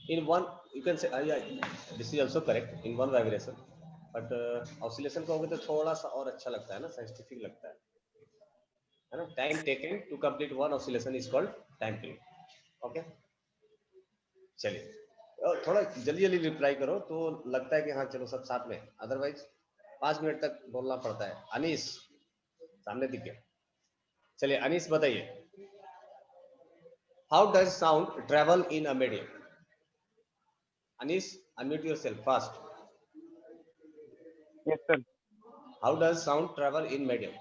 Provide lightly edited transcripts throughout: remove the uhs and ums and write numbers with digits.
In one, you can say yeah, this is also correct in one vibration, but oscillation कहोगे तो थोड़ा सा और अच्छा लगता है ना, साइंटिफिक लगता है ना. Time taken to complete one oscillation is called time period. Okay, चलिए थोड़ा जल्दी जल्दी रिप्लाई करो तो लगता है कि हाँ चलो सब साथ में, अदरवाइज 5 मिनट तक बोलना पड़ता है. अनीस सामने दिख गया. चलिए अनीस बताइए, how does sound travel in a medium? Anis, unmute yourself fast. Yes, sir. How does sound travel in medium?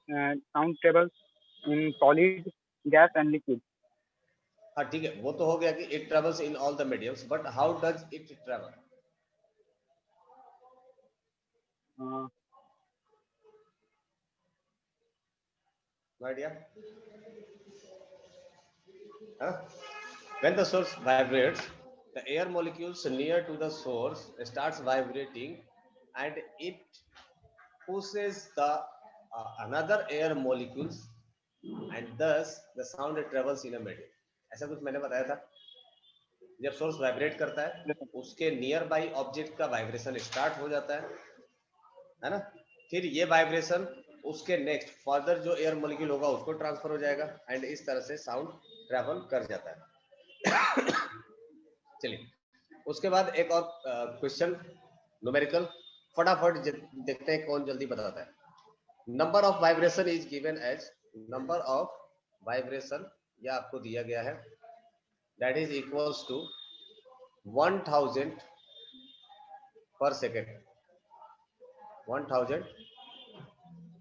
Sound travels in solid, gas, and liquid. हाँ ठीक है, वो तो हो गया कि it travels in all the mediums, but how does it travel? No idea? Huh? When the source vibrates, the air molecules near to the source starts vibrating, and it pushes the another air molecules, and thus the sound travels in a medium. ऐसा कुछ मैंने बताया था. जब source vibrate करता है उसके near by object का वाइब्रेशन स्टार्ट हो जाता है ना. फिर ये वाइब्रेशन उसके नेक्स्ट फर्दर जो एयर मॉलिक्यूल होगा उसको ट्रांसफर हो जाएगा, एंड इस तरह से साउंड ट्रैवल कर जाता है. चलिए उसके बाद एक और क्वेश्चन न्यूमेरिकल, फटाफट देखते हैं कौन जल्दी बताता है. Number of vibration is given as, number of vibration यह आपको दिया गया है, that is equals to 1000 per second. 1000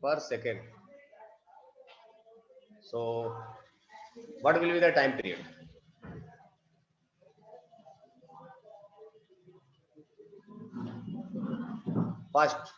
per second. So what will be the time period? Fast.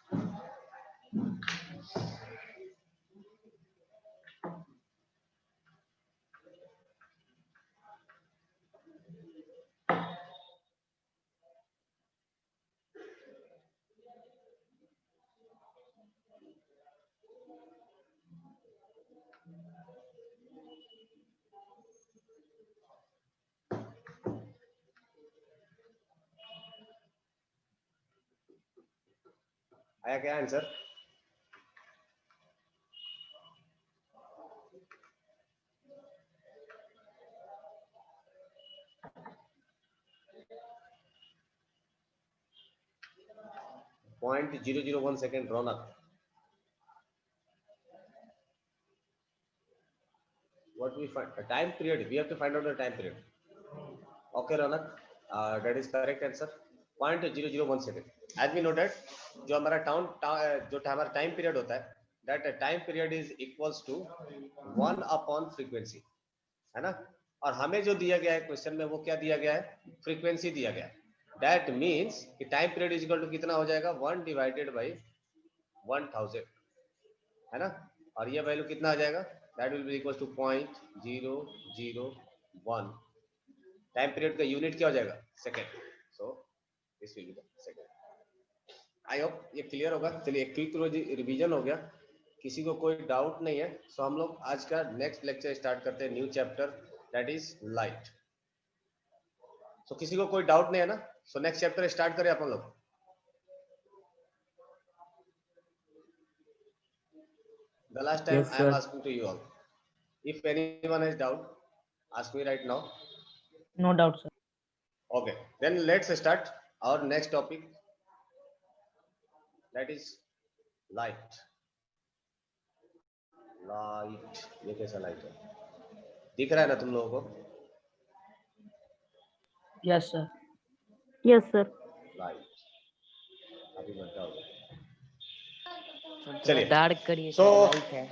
आया क्या answer? .001 second. Raunak, what we find a time period, we have to find out the time period. Okay Raunak, that is correct answer. .001 second. As we noted, जो हमारा जो हमारा time period होता है, that time period is equals to 1 upon frequency, है ना. और हमें जो दिया गया है क्वेश्चन में वो क्या दिया गया है? फ्रीक्वेंसी दिया गया है. दैट मीन्स कि time period is equal to कितना हो जाएगा? 1 डिवाइडेड बाई 1000, है ना. और ये वैल्यू कितना आ जाएगा? That will be equal to 0.001. Time period का यूनिट क्या हो जाएगा? Second. So this will be the second. I hope ये क्लियर होगा. चलिए क्विक रिवीजन हो गया, किसी को कोई डाउट नहीं है. सो हम लोग आज का नेक्स्ट लेक्चर स्टार्ट करते हैं, new chapter, that is light. So किसी को कोई डाउट नहीं है ना? सो नेक्स्ट चैप्टर स्टार्ट करें अपन लोग. The last time Yes, I am sir. asking to you all. If anyone has doubt, ask me right now. No doubt, sir. Okay, then let's start our next topic. That is light. Light. ये कैसा light है? दिख रहा है ना तुम लोगों को? Yes, sir. Yes, sir. Light अभी बनता होगा. चलिए दाढ़ करिए. So लाइट है.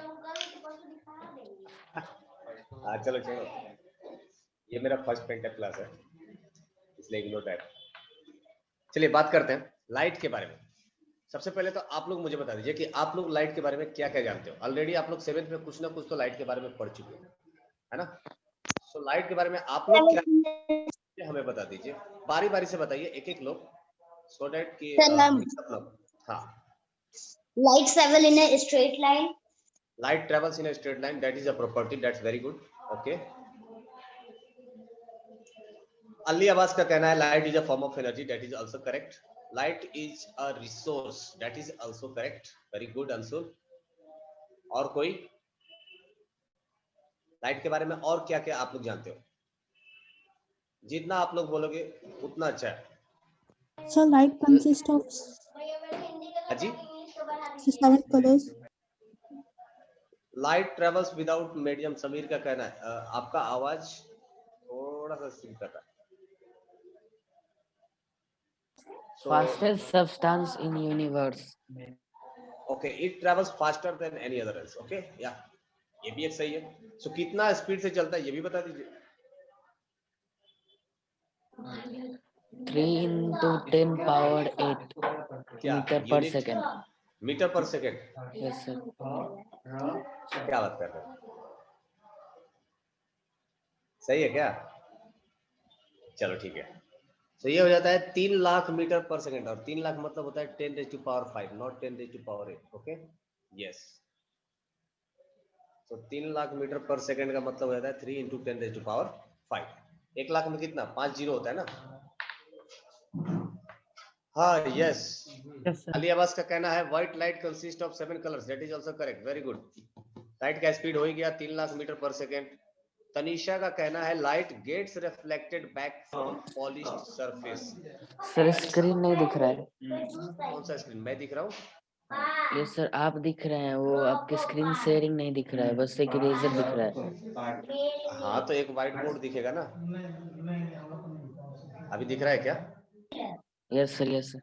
हाँ चलो चलो, ये मेरा फर्स्ट पेंटर क्लास है इसलिए इग्नोर टाइप. चलिए बात करते हैं लाइट के बारे में. सबसे पहले तो आप लोग मुझे बता दीजिए कि आप लोग लाइट के बारे में क्या क्या जानते हो. ऑलरेडी आप लोग 7th में कुछ ना कुछ तो लाइट के बारे में पढ़ चुके हो, है ना. सो लाइट के बारे में आप लोग क्या हमें बता दीजिए, बारी बारी से बताइए एक एक लोग, सो दैट कि सब लोग. हाँ. Light travel in a straight line. Light travels in a straight line. That is a property. That's very good. Okay. Ali Abbas का कहना है light is a form of energy, that is also correct. Light is a resource, that is also correct. Very good answer. और कोई light के बारे में और क्या क्या आप लोग जानते हो? जितना आप लोग बोलोगे उतना अच्छा है. So light consists of अजी, 7 colors. Light travels without medium. Sameer का कहना है आपका आवाज थोड़ा सा सिंक कर रहा है. So, Fastest substance in universe. okay, it travels faster than any other else. Okay, yeah, ये भी एक सही है. So कितना स्पीड से चलता है ये भी बता दीजिए. 3 into 10 power 8 क्या meter per unit? second. Metre per second. Yes sir. क्या बात कर रहे हैं? सही है क्या? चलो ठीक है. तो ये हो जाता है 3 लाख मीटर पर सेकेंड. और 3 लाख मतलब होता है 10 raised to power 5, not 10 raised to power 8. Okay, yes. तो 3 लाख मीटर पर सेकेंड का मतलब हो जाता है 3 into 10 raised to power 5. 1 lakh में कितना? 5 जीरो होता है ना. हाँ, yes. Yes, sir. Ali Abbas का कहना है white light consist of 7 colours, that is also correct. Very good. Light का स्पीड हो ही गया 3 lakh metre per second. Tanisha का कहना है light gets reflected back from polished surface. Sir screen नहीं दिख रहा है. कौन सा स्क्रीन? मैं दिख रहा हूँ. यस सर आप दिख रहे हैं, वो आपके स्क्रीन शेयरिंग नहीं दिख रहा है, बस एक इरेजर दिख रहा है. हाँ, तो एक व्हाइट बोर्ड दिखेगा ना. अभी दिख रहा है क्या? Yes sir yes sir.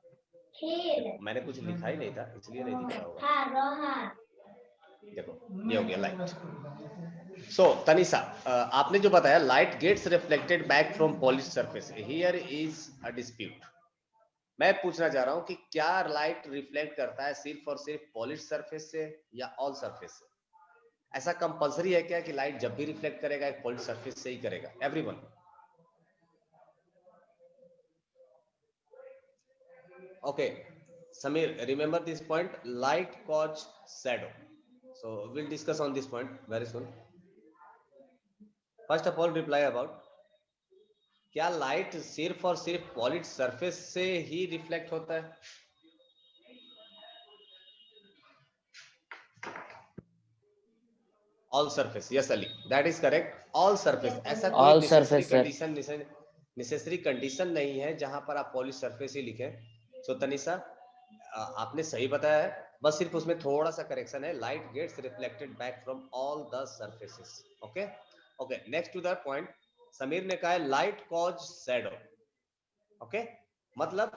मैंने कुछ लिखा ही नहीं था इसलिए नहीं दिख रहा होगा. देखो ये हो गया लाइट. सो तनिषा, आपने जो बताया light gets reflected back from polished surface, here is a dispute. मैं पूछना चाह रहा हूं कि क्या लाइट रिफ्लेक्ट करता है सिर्फ और सिर्फ पॉलिश्ड सरफेस से या ऑल सरफेस से? ऐसा कंपलसरी है क्या कि लाइट जब भी रिफ्लेक्ट करेगा एक पॉलिश्ड सरफेस से ही करेगा? Everyone. Okay, Samir, remember this point, light cause shadow. So we'll discuss on this point very soon. First of all, reply about क्या लाइट सिर्फ और सिर्फ पॉलिश्ड सरफेस से ही रिफ्लेक्ट होता है? All surface. Yes Ali, that is correct. All surface. ऐसा All कोई surface, sir. Necessary condition नहीं है जहां पर आप पॉलिश सरफेस ही लिखें. सो तनिषा, आपने सही बताया है, बस सिर्फ उसमें थोड़ा सा करेक्शन है. Light gets reflected back from all the surfaces. Okay okay. Next to the point, Sameer ने कहा है लाइट कॉज शैडो. ओके, मतलब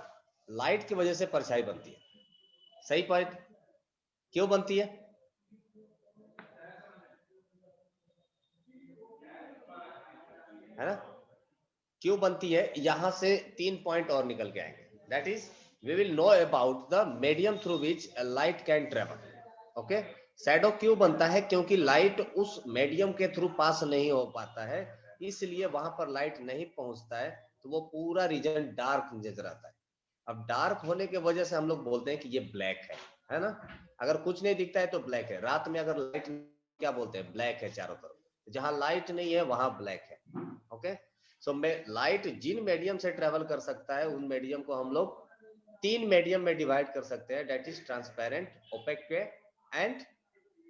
लाइट की वजह से परछाई बनती है. सही पॉइंट. क्यों बनती है? है ना, क्यों बनती है? यहां से 3 पॉइंट और निकल के आएंगे. That is we will know about the medium through which a light can travel. okay, shadow क्यों बनता है? क्योंकि लाइट उस मीडियम के थ्रू पास नहीं हो पाता है, इसलिए वहां पर लाइट नहीं पहुंचता है, तो वो पूरा रीजन डार्क नजर आता है. अब डार्क होने की वजह से हम लोग बोलते हैं कि ये ब्लैक है ना. अगर कुछ नहीं दिखता है तो ब्लैक है. रात में अगर लाइट, क्या बोलते हैं, ब्लैक है चारों तरफ. जहां लाइट नहीं है वहां ब्लैक है. ओके, सो लाइट जिन मीडियम से ट्रेवल कर सकता है उन मीडियम को हम लोग 3 मीडियम में डिवाइड कर सकते हैं. That is transparent, opaque and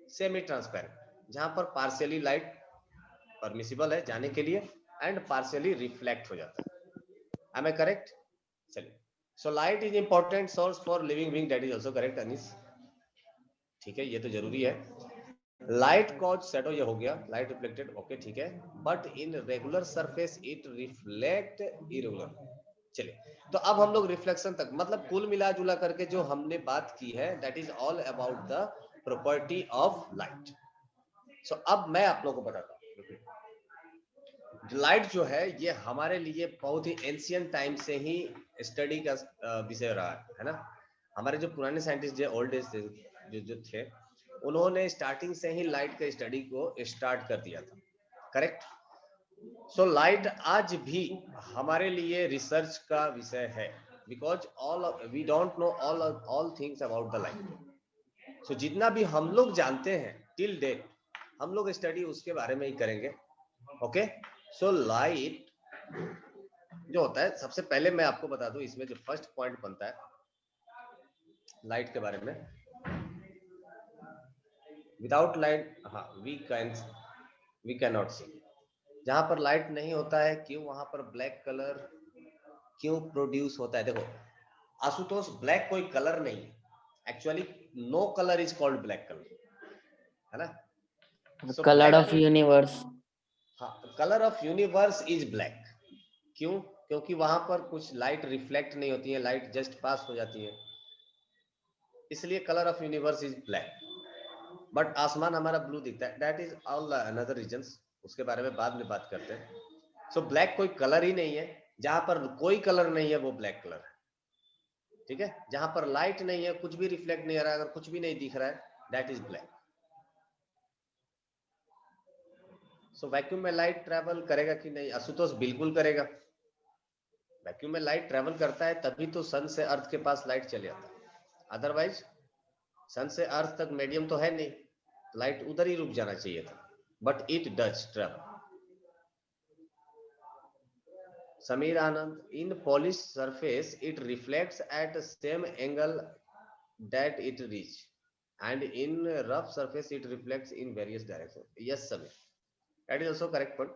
semi transparent, जहां पर पार्शियली लाइट परमिसिबल है जाने के लिए एंड पार्शियली रिफ्लेक्ट हो जाता है. Am I correct? चलिए. So light is important source for living being, that is also correct Anees. ठीक है, ये तो जरूरी है. लाइट कॉज शैडो, ये हो गया. लाइट रिफ्लेक्टेड, ओके ठीक है. But in regular surface it reflect irregular. चलिए, तो अब हम लोग रिफ्लेक्शन तक, मतलब कुल मिला जुला करके जो हमने बात की है, that is all about the property of light. So अब मैं आप लोगों को बताता हूँ. लाइट जो है ये हमारे लिए बहुत ही एंशियंट टाइम से ही स्टडी का विषय रहा है ना. हमारे जो पुराने साइंटिस्ट जो ओल्ड एज जो थे, उन्होंने स्टार्टिंग से ही लाइट के स्टडी को स्टार्ट कर दिया था. करेक्ट. सो लाइट आज भी हमारे लिए रिसर्च का विषय है, because we don't know all things about the light. So जितना भी हम लोग जानते हैं टिल डेट, हम लोग स्टडी उसके बारे में ही करेंगे. ओके, सो लाइट जो होता है, सबसे पहले मैं आपको बता दूं, इसमें जो फर्स्ट पॉइंट बनता है लाइट के बारे में, without light we can not see. जहां पर लाइट नहीं होता है, क्यों वहां पर ब्लैक कलर क्यों प्रोड्यूस होता है? देखो आशुतोष, ब्लैक कोई कलर नहीं है, actually no colour is called black colour, है ना? So colour black of universe. हाँ, colour of universe is black. क्यों? क्योंकि वहां पर कुछ लाइट रिफ्लेक्ट नहीं होती है, लाइट जस्ट पास हो जाती है, इसलिए colour of universe is black. But आसमान हमारा ब्लू दिखता है, that is all another reasons, उसके बारे में बाद में बात करते हैं। सो ब्लैक कोई कलर ही नहीं है, जहां पर कोई कलर नहीं है वो ब्लैक कलर है, ठीक है? जहां पर लाइट नहीं है, कुछ भी रिफ्लेक्ट नहीं हो रहा है, अगर कुछ भी नहीं दिख रहा है, that is black. So vacuum में लाइट ट्रेवल करेगा कि नहीं? आशुतोष, बिल्कुल करेगा। वैक्यूम में लाइट ट्रेवल करता है, तभी तो सन से अर्थ के पास लाइट चले जाता है, अदरवाइज सन से अर्थ तक मीडियम तो है नहीं, लाइट उधर ही रुक जाना चाहिए था, but it does travel. Sameer Anand, in polish surface it reflects at same angle that it reach, and in rough surface it reflects in various directions. Yes Samir, that is also correct point.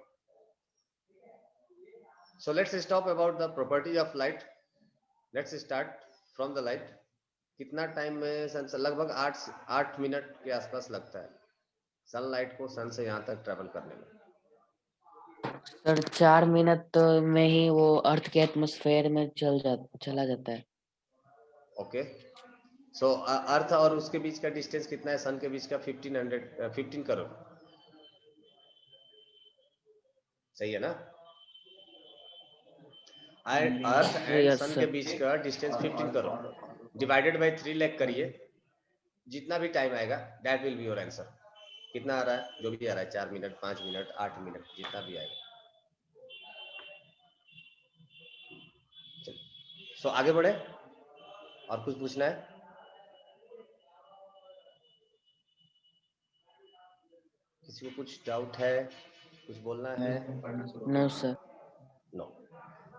So let's stop about the properties of light. Let's start from the light. कितना time में सन से? लगभग 8 minute के आसपास लगता है sunlight को सन से यहाँ तक ट्रेवल करने में। सर 4 मिनट में ही वो अर्थ के एटमॉस्फेयर में चला जाता है। ओके, सो अर्थ और उसके बीच का डिस्टेंस कितना है? सन के बीच का 15 करोड़, सही है ना? अर्थ एंड यस सन के सर। बीच का distance 15 crore divided by 3 lakh करिए, जितना भी टाइम आएगा that will be your answer. कितना आ रहा है? जो भी आ रहा है, 4 मिनट, 5 मिनट, 8 मिनट, जितना भी आएगा। सो आगे बढ़े, और कुछ पूछना है? किसी को कुछ डाउट है, कुछ बोलना है? No sir. No.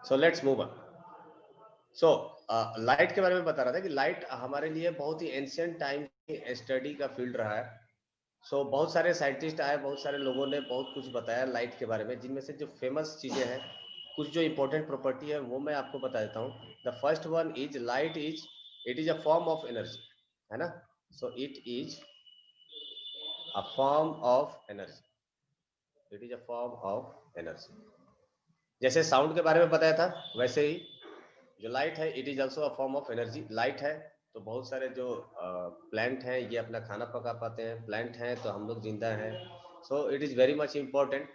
So let's move on. So light के बारे में बता रहा था कि लाइट हमारे लिए बहुत ही एंशिएंट टाइम की स्टडी का फील्ड रहा है। सो बहुत सारे साइंटिस्ट आए, बहुत सारे लोगों ने बहुत कुछ बताया लाइट के बारे में, जिनमें से जो फेमस चीजें हैं, कुछ जो इंपॉर्टेंट प्रॉपर्टी है वो मैं आपको बता देता हूँ। The first one is light it is a form of energy, है ना? So it is a form of energy, it is a form of energy. जैसे साउंड के बारे में बताया था, वैसे ही जो लाइट है it is also a form of energy. Light है तो बहुत सारे जो प्लांट हैं ये अपना खाना पका पाते हैं, प्लांट हैं तो हम लोग जिंदा हैं। So it is very much important.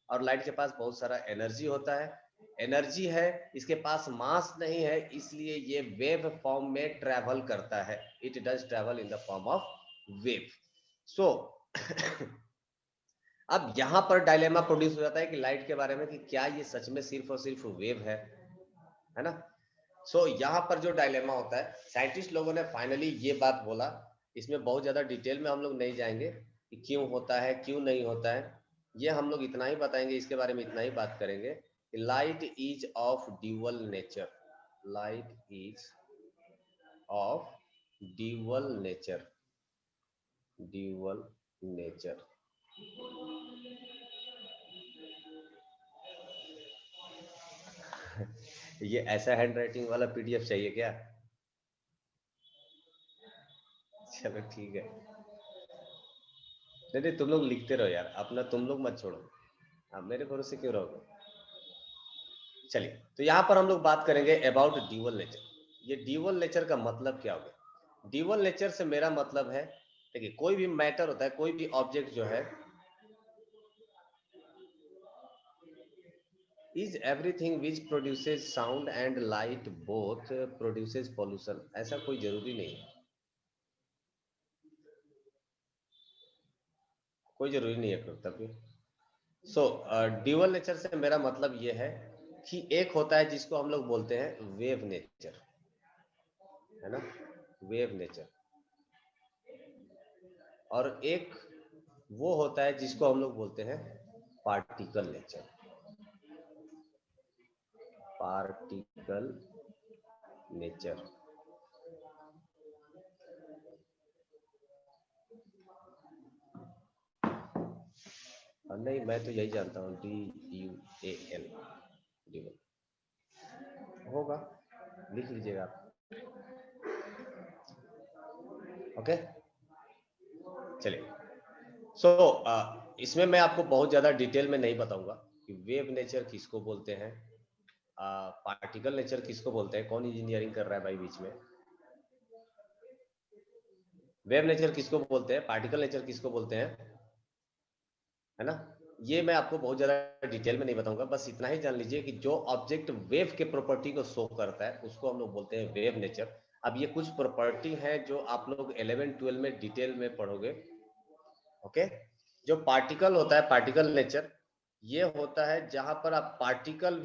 और लाइट के पास बहुत सारा एनर्जी होता है, एनर्जी है, इसके पास मास नहीं है, इसलिए ये वेव फॉर्म में ट्रेवल करता है, it does travel in the form of wave. So अब यहाँ पर डायलेमा प्रोड्यूस हो जाता है कि लाइट के बारे में, कि क्या ये सच में सिर्फ और सिर्फ वेव है ना? सो यहाँ पर जो डायलेमा होता है, साइंटिस्ट लोगों ने फाइनली ये बात बोला, इसमें बहुत ज्यादा डिटेल में हम लोग नहीं जाएंगे कि क्यों होता है क्यों नहीं होता है, ये हम लोग इतना ही बताएंगे, इसके बारे में इतना ही बात करेंगे कि light is of dual nature, light is of dual nature, dual nature. ये ऐसा हैंडराइटिंग वाला पीडीएफ चाहिए क्या? चलो ठीक है, नहीं तुम लोग लिखते रहो यार, अपना तुम लोग मत छोड़ो, आप मेरे भरोसे क्यों रहोगे? चलिए, तो यहाँ पर हम लोग बात करेंगे अबाउट ड्यूअल नेचर। ये ड्यूअल नेचर का मतलब क्या हो गया? ड्यूअल नेचर से मेरा मतलब है, देखिए कोई भी मैटर होता है, कोई भी ऑब्जेक्ट जो है, is everything which produces sound and light both produces pollution, ऐसा कोई जरूरी नहीं है, कोई जरूरी नहीं है तभी। सो ड्यूअल नेचर से मेरा मतलब ये है कि एक होता है जिसको हम लोग बोलते हैं वेव नेचर, है ना? Wave nature. और एक वो होता है जिसको हम लोग बोलते हैं पार्टिकल नेचर, पार्टिकल नेचर। नहीं, मैं तो यही जानता हूँ, DUAL, ड्यूअल होगा, लिख लीजिएगा आप। ओके, चलिए। इसमें मैं आपको बहुत ज्यादा डिटेल में नहीं बताऊंगा कि वेव नेचर किसको बोलते हैं, पार्टिकल नेचर किसको बोलते हैं। कौन इंजीनियरिंग कर रहा है भाई बीच में? वेव नेचर किसको बोलते हैं, पार्टिकल नेचर किसको बोलते हैं, है ना? ये मैं आपको बहुत ज्यादा डिटेल में नहीं बताऊंगा, बस इतना ही जान लीजिए कि जो ऑब्जेक्ट वेव के प्रॉपर्टी को शो करता है उसको हम लोग बोलते हैं वेव नेचर। अब ये कुछ प्रॉपर्टी है जो आप लोग 11-12 में डिटेल में पढ़ोगे। ओके, जो पार्टिकल होता है, पार्टिकल नेचर, ये होता है जहां पर आप पार्टिकल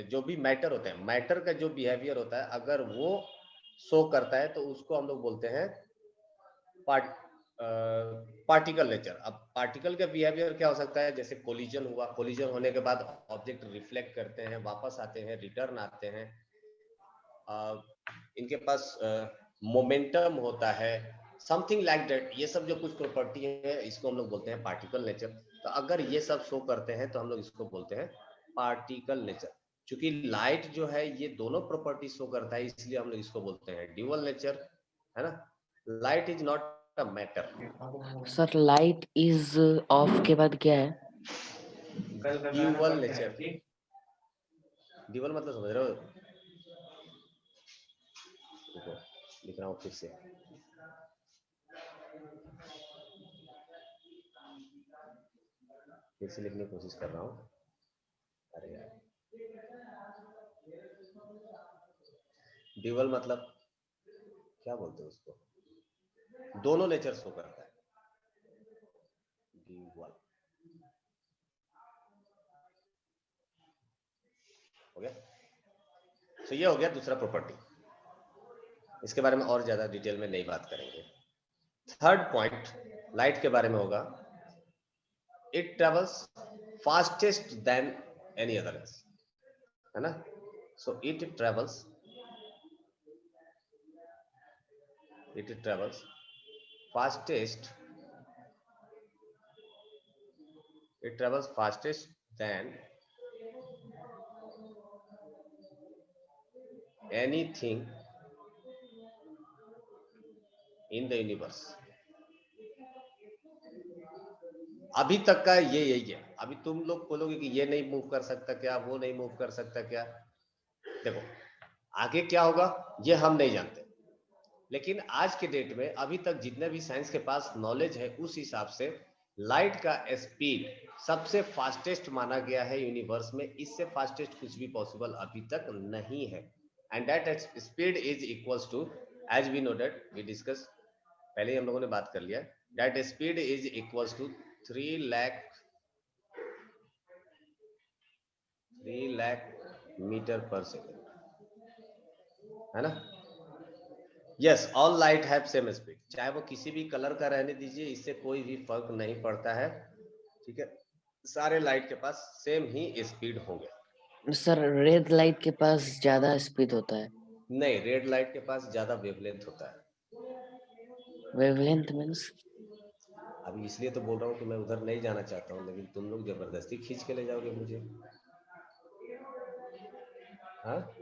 जो भी मैटर होता है, मैटर का जो बिहेवियर होता है, अगर वो शो करता है तो उसको हम लोग बोलते हैं पार्टिकल नेचर। अब पार्टिकल का बिहेवियर क्या हो सकता है? जैसे कोलिजन हुआ, कोलिजन होने के बाद ऑब्जेक्ट रिफ्लेक्ट करते हैं, वापस आते हैं, रिटर्न आते हैं, इनके पास मोमेंटम होता है, समथिंग लाइक दैट। ये सब जो कुछ प्रॉपर्टी है इसको हम लोग बोलते हैं पार्टिकल नेचर। तो अगर ये सब शो करते हैं तो हम लोग इसको बोलते हैं पार्टिकल नेचर। क्योंकि लाइट जो है ये दोनों प्रॉपर्टी शो करता है, इसलिए हम लोग इसको बोलते हैं ड्यूअल नेचर, है ना? Light is not a matter. Sir light is of के बाद क्या है? Dual nature. ड्यूअल मतलब समझ रहे हो? देखो लिख रहा हूँ फिर से। लिखने की कोशिश कर रहा हूँ। अरे यार, ड्यूअल मतलब क्या बोलते हैं उसको? दोनों नेचर शो करता है, ड्यूअल। हो गया? तो ये हो गया दूसरा प्रॉपर्टी। इसके बारे में और ज्यादा डिटेल में नहीं बात करेंगे। थर्ड पॉइंट लाइट के बारे में होगा। It travels fastest then any other, है ना? So it travels fastest, it travels fastest than anything in the universe। अभी तक का ये यही है। अभी तुम लोग बोलोगे कि ये नहीं मूव कर सकता क्या, वो नहीं मूव कर सकता क्या? देखो आगे क्या होगा ये हम नहीं जानते, लेकिन आज के डेट में अभी तक जितने भी साइंस के पास नॉलेज है उस हिसाब से लाइट का स्पीड सबसे फास्टेस्ट माना गया है यूनिवर्स में। इससे फास्टेस्ट कुछ भी पॉसिबल अभी तक नहीं है। And that speed is equals to, as we know that, we discuss, पहले ही हम लोगों ने बात कर लिया, that speed is equals to 3 lakh metre per second, है ना? Yes, all light have same speed. चाहे वो किसी भी कलर का रहने दीजिए, इससे कोई भी फर्क नहीं पड़ता है, ठीक है? सारे लाइट के पास सेम ही स्पीड होंगे। सर रेड लाइट के पास ज्यादा स्पीड होता है। नहीं, रेड लाइट के पास ज्यादा वेवलेंथ होता है। Wavelength means? अभी इसलिए तो बोल रहा हूँ कि मैं उधर नहीं जाना चाहता हूँ, लेकिन तुम लोग जबरदस्ती खींच के ले जाओगे मुझे। हाँ,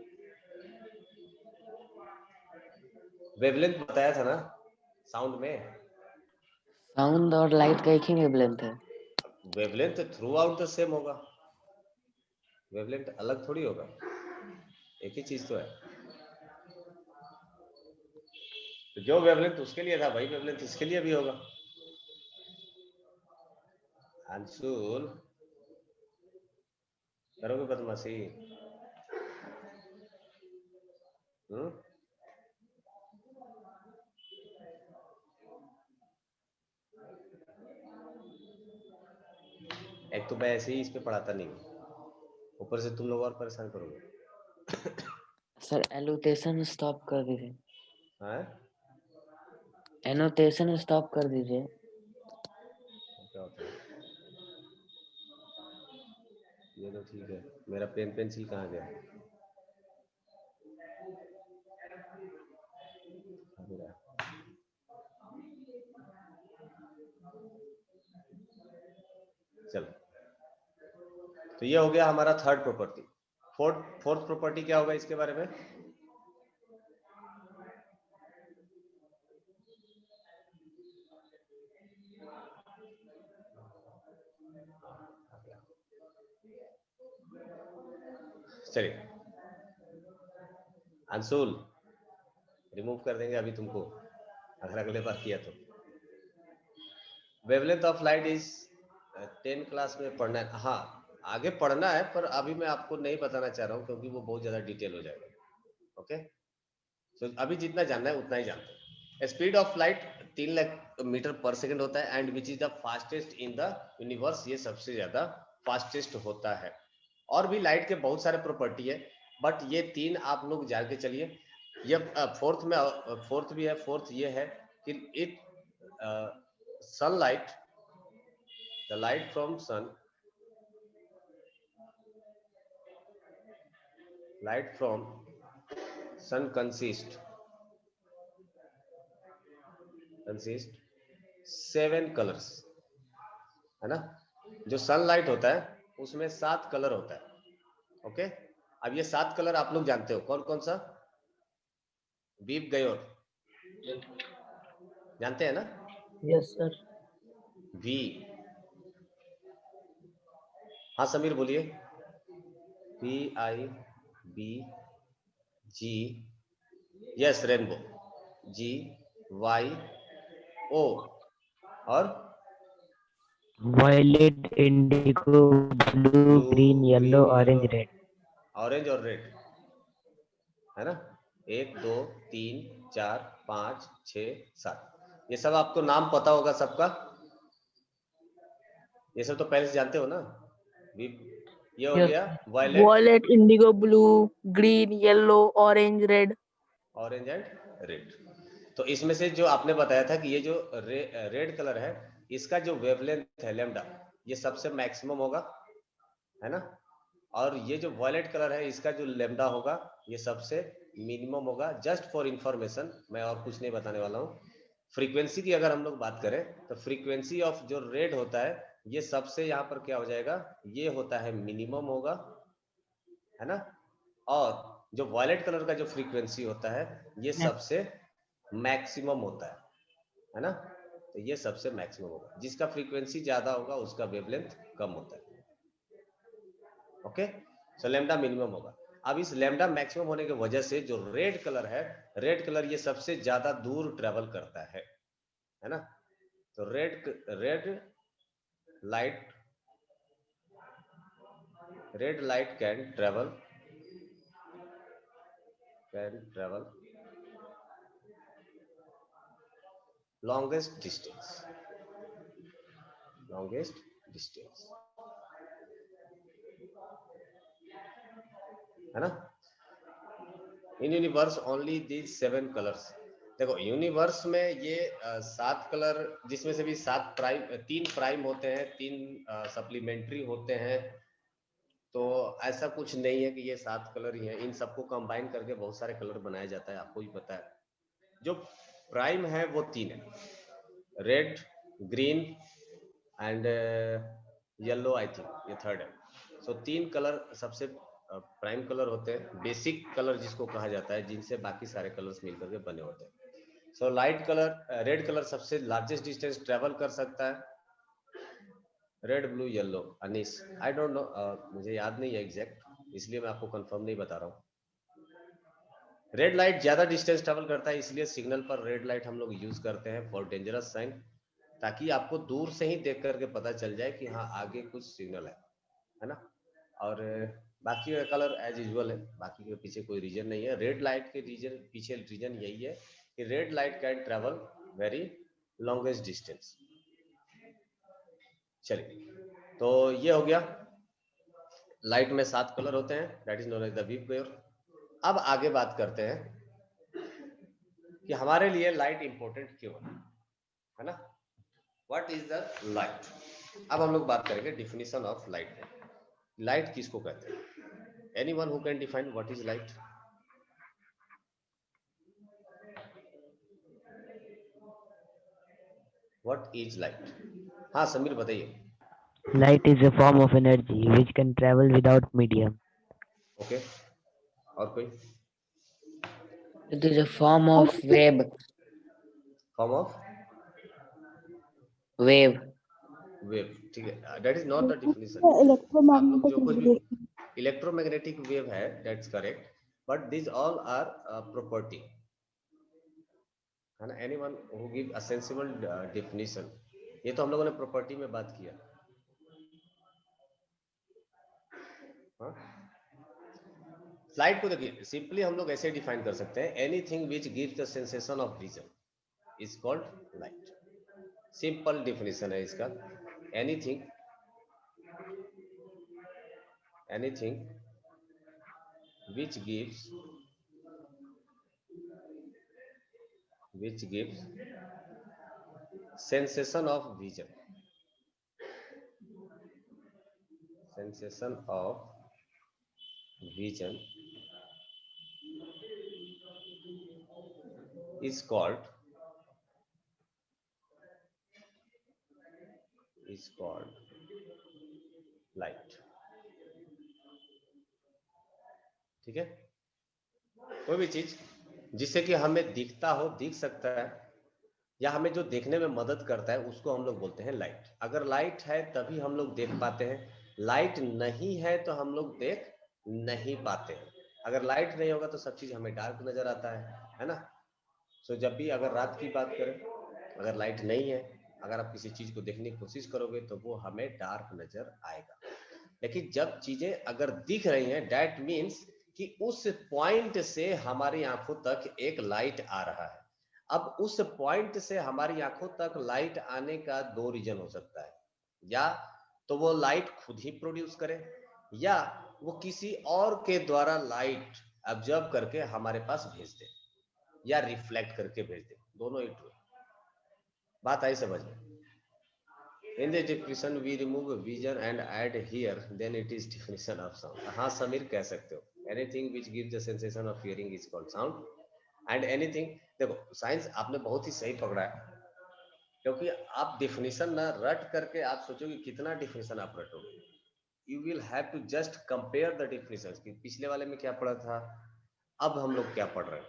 वेवलेंथ बताया था ना साउंड में। साउंड और लाइट का एक ही वेवलेंथ है। Wavelength through out the same होगा, वेवलेंथ अलग थोड़ी होगा, एक ही चीज तो है। तो जो वेवलेंथ उसके लिए था वही वेवलेंथ इसके लिए भी होगा। अंशुल, करोगे बदमाशी? एक तो मैं ऐसे ही इस पे पढ़ाता नहीं हूँ, ऊपर से तुम लोग और परेशान करोगे। सर एनोटेशन स्टॉप कर दीजिए। हाँ, एनोटेशन स्टॉप कर दीजिए। क्या होता है? ये तो ठीक है, मेरा पेन पेंसिल कहाँ गया? चलो, तो ये हो गया हमारा थर्ड प्रॉपर्टी। फोर्थ प्रॉपर्टी क्या होगा इसके बारे में? चलिए अंशुल, रिमूव कर देंगे अभी तुमको, अगर अगले बार किया तो। Wavelength of light is 10 class में पढ़ना है। हाँ, आगे पढ़ना है, पर अभी मैं आपको नहीं बताना चाह रहा हूँ क्योंकि वो बहुत ज्यादा डिटेल हो जाएगा। ओके, तो अभी जितना जानना है उतना ही जानते हैं। Speed of light 3 lakh metre per second होता है and which is the fastest in the universe, ये सबसे ज्यादा फास्टेस्ट होता है। और भी लाइट के बहुत सारे प्रॉपर्टी है, बट ये 3 आप लोग जान के चलिए। ये फोर्थ में फोर्थ भी है। फोर्थ ये है कि it sunlight, the light from sun, light from sun consist 7 colors, है ना। जो सनलाइट होता है उसमें 7 कलर होता है। ओके, अब ये 7 कलर आप लोग जानते हो कौन कौन सा? बीप गयोर जानते हैं ना? Yes, sir. वी, हाँ समीर बोलिए। PIBG, यस रेनबो, GYO, और violet, indigo, blue, green, yellow, orange, red. Orange और रेड, है ना। 1 2 3 4 5 6 7, ये सब आपको नाम पता होगा सबका। ये सब तो पहले से जानते हो ना। ये हो Yes. गया violet, Violet, indigo, blue, green, yellow, orange, red. Orange and red. तो इसमें से जो आपने बताया था कि ये जो रेड कलर है, इसका जो वेवलेंथ है लैम्डा, ये सबसे मैक्सिमम होगा, है ना। और ये जो वायलेट कलर है, इसका जो लैम्डा होगा ये सबसे मिनिमम होगा। जस्ट फॉर इंफॉर्मेशन, मैं और कुछ नहीं बताने वाला हूँ। फ्रीक्वेंसी की अगर हम लोग बात करें तो फ्रीक्वेंसी ऑफ जो रेड होता है, ये सबसे यहाँ पर क्या हो जाएगा, ये होता है मिनिमम होगा, है ना। और जो वायलेट कलर का जो फ्रीक्वेंसी होता है, ये सबसे मैक्सिमम होता है ना। तो ये सबसे मैक्सिमम होगा, जिसका फ्रीक्वेंसी ज्यादा होगा उसका वेवलेंथ कम होता है। ओके, सो लैम्डा मिनिमम होगा। अब इस लैम्डा मैक्सिमम होने की वजह से जो रेड कलर है, रेड कलर ये सबसे ज्यादा दूर ट्रेवल करता है ना। तो red light can travel longest distance, है ना। In universe only these 7 colours. देखो यूनिवर्स में ये 7 कलर, जिसमें से भी 3 प्राइम होते हैं, 3 सप्लीमेंट्री होते हैं। तो ऐसा कुछ नहीं है कि ये 7 कलर ही हैं, इन सबको कंबाइन करके बहुत सारे कलर बनाया जाता है, आपको भी पता है। जो प्राइम है वो 3 है, red, green and yellow, I think ये थर्ड है। सो 3 कलर सबसे प्राइम कलर होते हैं, बेसिक कलर जिसको कहा जाता है, जिनसे बाकी सारे कलर्स मिलकर के बने होते हैं। So light colour, red colour सबसे लार्जेस्ट डिस्टेंस ट्रेवल कर सकता है, red, blue, yellow. Anees, I don't know, मुझे याद नहीं है एग्जैक्ट, इसलिए मैं आपको कंफर्म नहीं बता रहा हूँ। रेड लाइट ज्यादा डिस्टेंस ट्रेवल करता है, इसलिए सिग्नल पर रेड लाइट हम लोग यूज करते हैं फॉर डेंजरस साइन, ताकि आपको दूर से ही देख करके पता चल जाए कि हाँ आगे कुछ सिग्नल है ना। और बाकी का कलर एज यूजुअल है, बाकी के पीछे कोई रीजन नहीं है। रेड लाइट के पीछे रीजन यही है कि red light can travel very longest distance. चलिए, तो ये हो गया, लाइट में 7 कलर होते हैं, that is known as the weave wave. अब आगे बात करते हैं कि हमारे लिए लाइट इंपॉर्टेंट क्यों है ना। What is the light. अब हम लोग बात करेंगे डिफिनीशन ऑफ लाइट। लाइट किसको कहते हैं? Anyone who can define what is light? What is light? हाँ समीर बताइए। Light is a form of energy which can travel without medium. Okay, और कोई? It is a form of wave. Form of Wave. Wave, ठीक है, that is not the definition. आप लोग जो Electromagnetic कुछ भी radiation. इलेक्ट्रोमैग्नेटिक वेव है, that's correct, but this all are property, है ना? Anyone who give a sensible definition? ये तो हम लोगों ने प्रॉपर्टी में बात किया। हाँ, लाइट को देखिए, सिंपली हम लोग ऐसे डिफाइन कर सकते हैं, anything which gives the sensation of vision is called light. Simple definition है इसका। Anything which gives sensation of vision is called light। ठीक है, कोई भी चीज जिससे कि हमें दिखता हो, दिख सकता है, या हमें जो देखने में मदद करता है, उसको हम लोग बोलते हैं लाइट। अगर लाइट है तभी हम लोग देख पाते हैं, लाइट नहीं है तो हम लोग देख नहीं पाते हैं। अगर लाइट नहीं होगा तो सब चीज हमें डार्क नजर आता है ना? सो जब भी अगर रात की बात करें, अगर लाइट नहीं है, अगर आप किसी चीज को देखने की कोशिश करोगे तो वो हमें डार्क नजर आएगा। लेकिन जब चीजें अगर दिख रही हैं, दैट मीन्स कि उस पॉइंट से हमारी आंखों तक एक लाइट आ रहा है। अब उस पॉइंट से हमारी आंखों तक लाइट आने का दो रीजन हो सकता है, या तो वो लाइट खुद ही प्रोड्यूस करे, या वो किसी और के द्वारा लाइट ऑब्जर्व करके हमारे पास भेज दे, या रिफ्लेक्ट करके भेज दे। दोनों ही ट्रू। बात आई समझ में? In the definition we remove vision and add here, then it is definition of sound। हाँ समीर कह सकते हो, anything which gives the sensation of hearing is called sound, and anything, देखो साइंस आपने बहुत ही सही पकड़ा है, क्योंकि आप डेफिनेशन ना रट करके आप सोचोगे कितना डेफिनेशन आप रटोगे। You will have to just compare the definitions कि पिछले वाले में क्या पढ़ा था, अब हम लोग क्या पढ़ रहे हैं,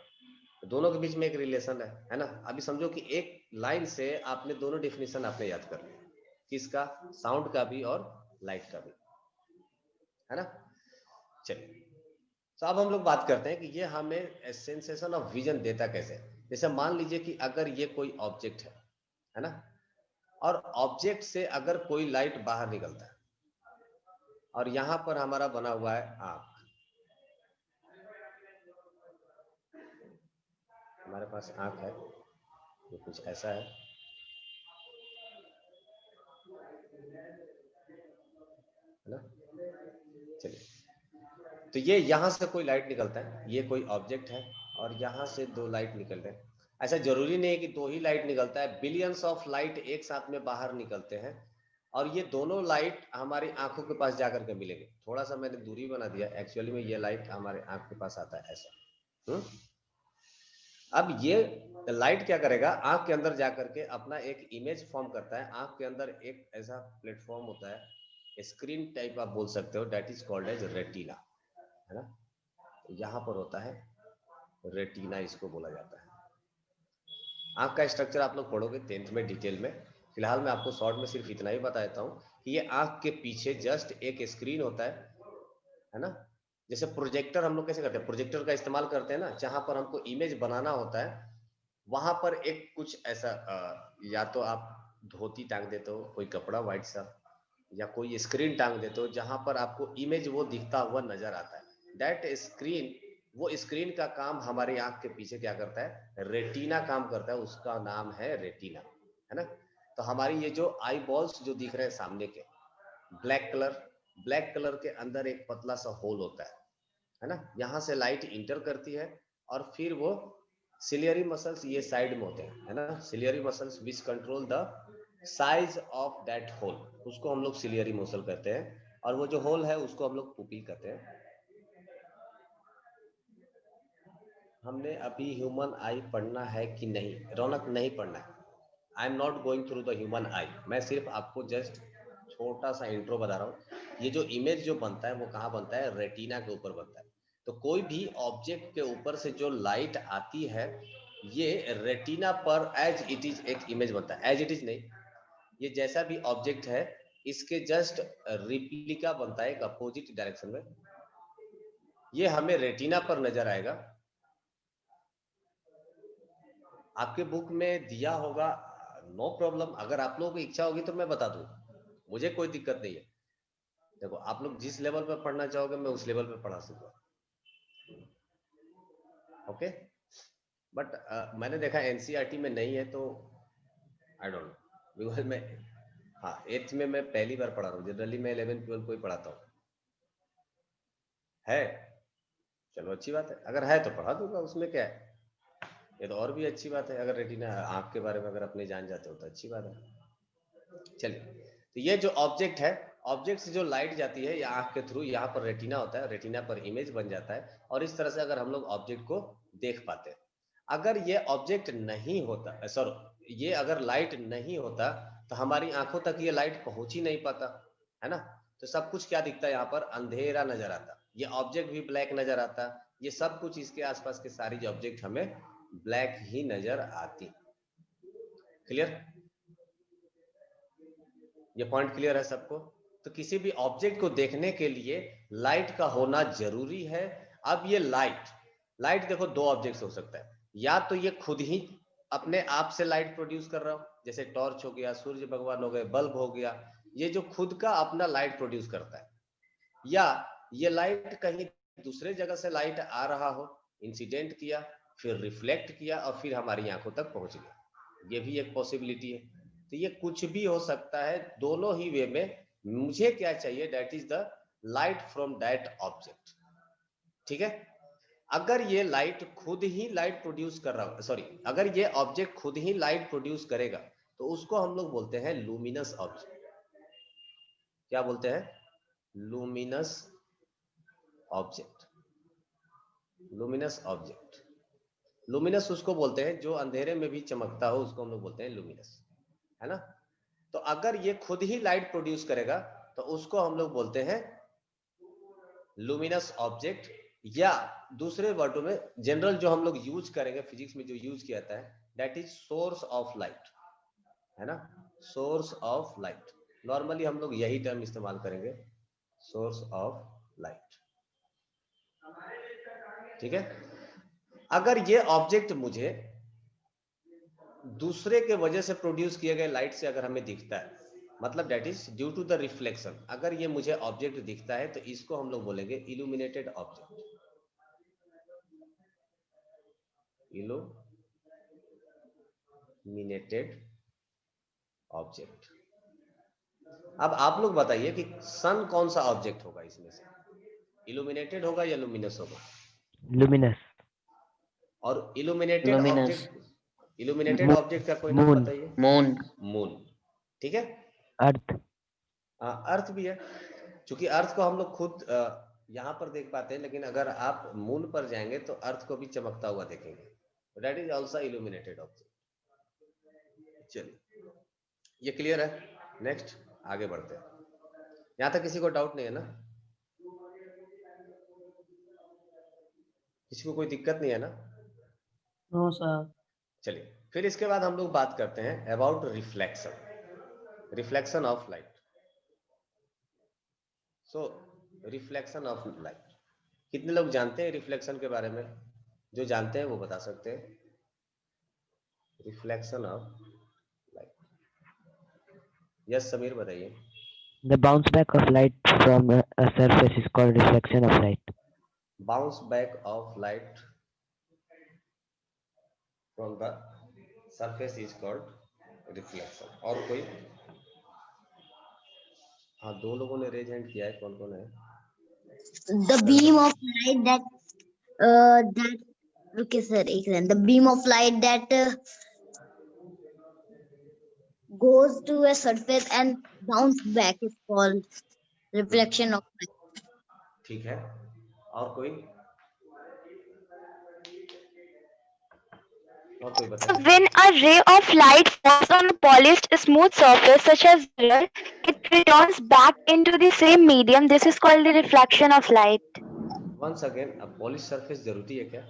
दोनों के बीच में एक रिलेशन है ना? अभी समझो कि एक लाइन से आपने दोनों डेफिनेशन आपने याद कर लिया, किसका? साउंड का भी और लाइट का भी, है ना? चलिए, तो अब हम लोग बात करते हैं कि ये हमें सेंसेशन ऑफ विजन देता कैसे। जैसे मान लीजिए कि अगर ये कोई ऑब्जेक्ट है ना, और ऑब्जेक्ट से अगर कोई लाइट बाहर निकलता है, और यहां पर हमारा बना हुआ है आंख, हमारे पास आंख है, ये कुछ ऐसा है ना? चलिए, तो ये यहां से कोई लाइट निकलता है, ये कोई ऑब्जेक्ट है, और यहां से दो लाइट निकल रहे हैं। ऐसा जरूरी नहीं है कि दो ही लाइट निकलता है, बिलियंस ऑफ लाइट एक साथ में बाहर निकलते हैं, और ये दोनों लाइट हमारी आंखों के पास जाकर के मिलेंगे। थोड़ा सा मैंने दूरी बना दिया, एक्चुअली में ये लाइट हमारे आंख के पास आता है ऐसा। अब ये लाइट क्या करेगा, आंख के अंदर जाकर के अपना एक इमेज फॉर्म करता है। आंख के अंदर एक ऐसा प्लेटफॉर्म होता है, स्क्रीन टाइप आप बोल सकते हो, that is called as retina, है ना? यहाँ पर होता है रेटिना, इसको बोला जाता है। आंख का स्ट्रक्चर आप लोग पढ़ोगे 10th में डिटेल में, फिलहाल मैं आपको शॉर्ट में सिर्फ इतना ही बता देता हूँ कि ये आंख के पीछे जस्ट एक स्क्रीन होता है ना? जैसे प्रोजेक्टर हम लोग कैसे करते हैं, प्रोजेक्टर का इस्तेमाल करते हैं ना, जहां पर हमको इमेज बनाना होता है, वहां पर एक कुछ ऐसा या तो आप धोती टांग देते हो, कोई कपड़ा व्हाइट सा, या कोई स्क्रीन टांग देते हो जहां पर आपको इमेज वो दिखता हुआ नजर आता है। दैट स्क्रीन, वो स्क्रीन का काम हमारी आंख के पीछे क्या करता है, रेटिना काम करता है, उसका नाम है रेटिना, है ना? तो हमारी ये जो आई बॉल्स जो दिख रहे हैं सामने के, ब्लैक कलर के अंदर एक पतला सा होल होता है ना? यहाँ से लाइट इंटर करती है, और फिर वो सिलियरी मसल्स ये साइड में होते हैं, है ना? Ciliary muscles which control the size of that hole, उसको हम लोग सिलियरी मसल कहते हैं। और वो जो होल है उसको हम लोग पुपिल कहते हैं। हमने अभी ह्यूमन आई पढ़ना है कि नहीं? रौनक नहीं पढ़ना है। I am not going through the human आई। मैं सिर्फ आपको जस्ट छोटा सा इंट्रो बता रहा हूँ। ये जो इमेज जो बनता है वो कहाँ बनता है? रेटिना के ऊपर बनता है। तो कोई भी ऑब्जेक्ट के ऊपर से जो लाइट आती है ये रेटिना पर एज इट इज एक इमेज बनता है। एज इट इज नहीं, ये जैसा भी ऑब्जेक्ट है इसके जस्ट रिप्लिका बनता है एक अपोजिट डायरेक्शन में। ये हमें रेटिना पर नजर आएगा। आपके बुक में दिया होगा, नो प्रॉब्लम। अगर आप लोगों को इच्छा होगी तो मैं बता दूं, मुझे कोई दिक्कत नहीं है। देखो आप लोग जिस लेवल पे पढ़ना चाहोगे मैं उस लेवल पे पढ़ा सकूंगा, ओके। बट मैंने देखा एनसीईआरटी में नहीं है तो आई डोंट नो, बिकॉज मैं हाँ 8th में मैं पहली बार पढ़ा रहा हूँ। जनरली मैं 11 12 को ही पढ़ाता हूँ। है चलो अच्छी बात है, अगर है तो पढ़ा दूंगा, उसमें क्या है। ये तो और भी अच्छी बात है, अगर रेटिना आंख के बारे में अगर अपने जान जाते हो तो अच्छी बात है। चलिए, तो ये जो ऑब्जेक्ट है, ऑब्जेक्ट से जो लाइट जाती है या आंख के थ्रू, यहाँ पर रेटिना होता है, रेटिना पर इमेज बन जाता है और इस तरह से अगर हम लोग ऑब्जेक्ट को देख पाते हैं। अगर ये ऑब्जेक्ट नहीं होता, सॉरी ये अगर लाइट नहीं होता तो हमारी आंखों तक ये लाइट पहुंच ही नहीं पाता, है ना। तो सब कुछ क्या दिखता है यहाँ पर? अंधेरा नजर आता। ये ऑब्जेक्ट भी ब्लैक नजर आता, ये सब कुछ इसके आसपास के सारी ऑब्जेक्ट हमें ब्लैक ही नजर आती। क्लियर? ये पॉइंट क्लियर है सबको? तो किसी भी ऑब्जेक्ट को देखने के लिए लाइट का होना जरूरी है। अब ये लाइट देखो दो ऑब्जेक्ट्स हो सकता है, या तो ये खुद ही अपने आप से लाइट प्रोड्यूस कर रहा हो, जैसे टॉर्च हो गया, सूर्य भगवान हो गए, बल्ब हो गया, ये जो खुद का अपना लाइट प्रोड्यूस करता है, या ये लाइट कहीं दूसरे जगह से लाइट आ रहा हो, इंसिडेंट किया, फिर रिफ्लेक्ट किया और फिर हमारी आंखों तक पहुंच गया। ये भी एक पॉसिबिलिटी है। तो ये कुछ भी हो सकता है, दोनों ही वे में मुझे क्या चाहिए? That is the light from that object. ठीक है? अगर ये लाइट खुद ही लाइट प्रोड्यूस कर रहा, सॉरी अगर ये ऑब्जेक्ट खुद ही लाइट प्रोड्यूस करेगा तो उसको हम लोग बोलते हैं लूमिनस ऑब्जेक्ट। क्या बोलते हैं? Luminous object. Luminous object, luminous उसको बोलते हैं जो अंधेरे में भी चमकता हो, उसको हम लोग बोलते हैं लूमिनस, है ना। तो अगर ये खुद ही लाइट प्रोड्यूस करेगा तो उसको हम लोग बोलते हैं लूमिनस ऑब्जेक्ट, या दूसरे वर्डों में जनरल जो हम लोग यूज करेंगे फिजिक्स में जो यूज किया जाता है, that is source of light, है ना। सोर्स ऑफ लाइट, नॉर्मली हम लोग यही टर्म इस्तेमाल करेंगे, सोर्स ऑफ लाइट। ठीक है? अगर ये ऑब्जेक्ट मुझे दूसरे के वजह से प्रोड्यूस किए गए लाइट से अगर हमें दिखता है, मतलब that is due to the reflection, अगर ये मुझे ऑब्जेक्ट दिखता है तो इसको हम लोग बोलेंगे इल्यूमिनेटेड ऑब्जेक्ट। Illuminated object. अब आप लोग बताइए कि सन कौन सा ऑब्जेक्ट होगा इसमें से? इल्यूमिनेटेड होगा या लुमिनस होगा? Luminous. और illuminated Luminous. Object, illuminated object का कोई नाम Moon. बताइए। मून। मून, ठीक है। Earth. अर्थ भी है, क्योंकि अर्थ को हम लोग खुद यहाँ पर देख पाते हैं, लेकिन अगर आप मून पर जाएंगे तो अर्थ को भी चमकता हुआ देखेंगे। That is also illuminated object. चलिए, ये क्लियर है। नेक्स्ट आगे बढ़ते हैं। यहाँ तक किसी को डाउट नहीं है ना? किसी को कोई दिक्कत नहीं है ना? No sir. चलिए, फिर इसके बाद हम लोग बात करते हैं about reflection, reflection of light. So reflection of light, कितने लोग जानते हैं रिफ्लेक्शन के बारे में? जो जानते हैं वो बता सकते हैं। Reflection of light, yes Sameer बताइए। The bounce back of light from a surface is called reflection of light. Bounce back of light from the surface is called reflection. और कोई? हाँ, दो लोगों ने रेज हैंड किया है, कौन कौन है? The beam of light that okay sir, एक second. The beam of light that goes to a surface and bounce back is called reflection of light. ठीक है, और कोई So बताइए। when a ray of light falls on a polished smooth surface such as mirror, it returns back into the same medium. This is called the reflection of light. Once again, a polished surface जरूरी है क्या?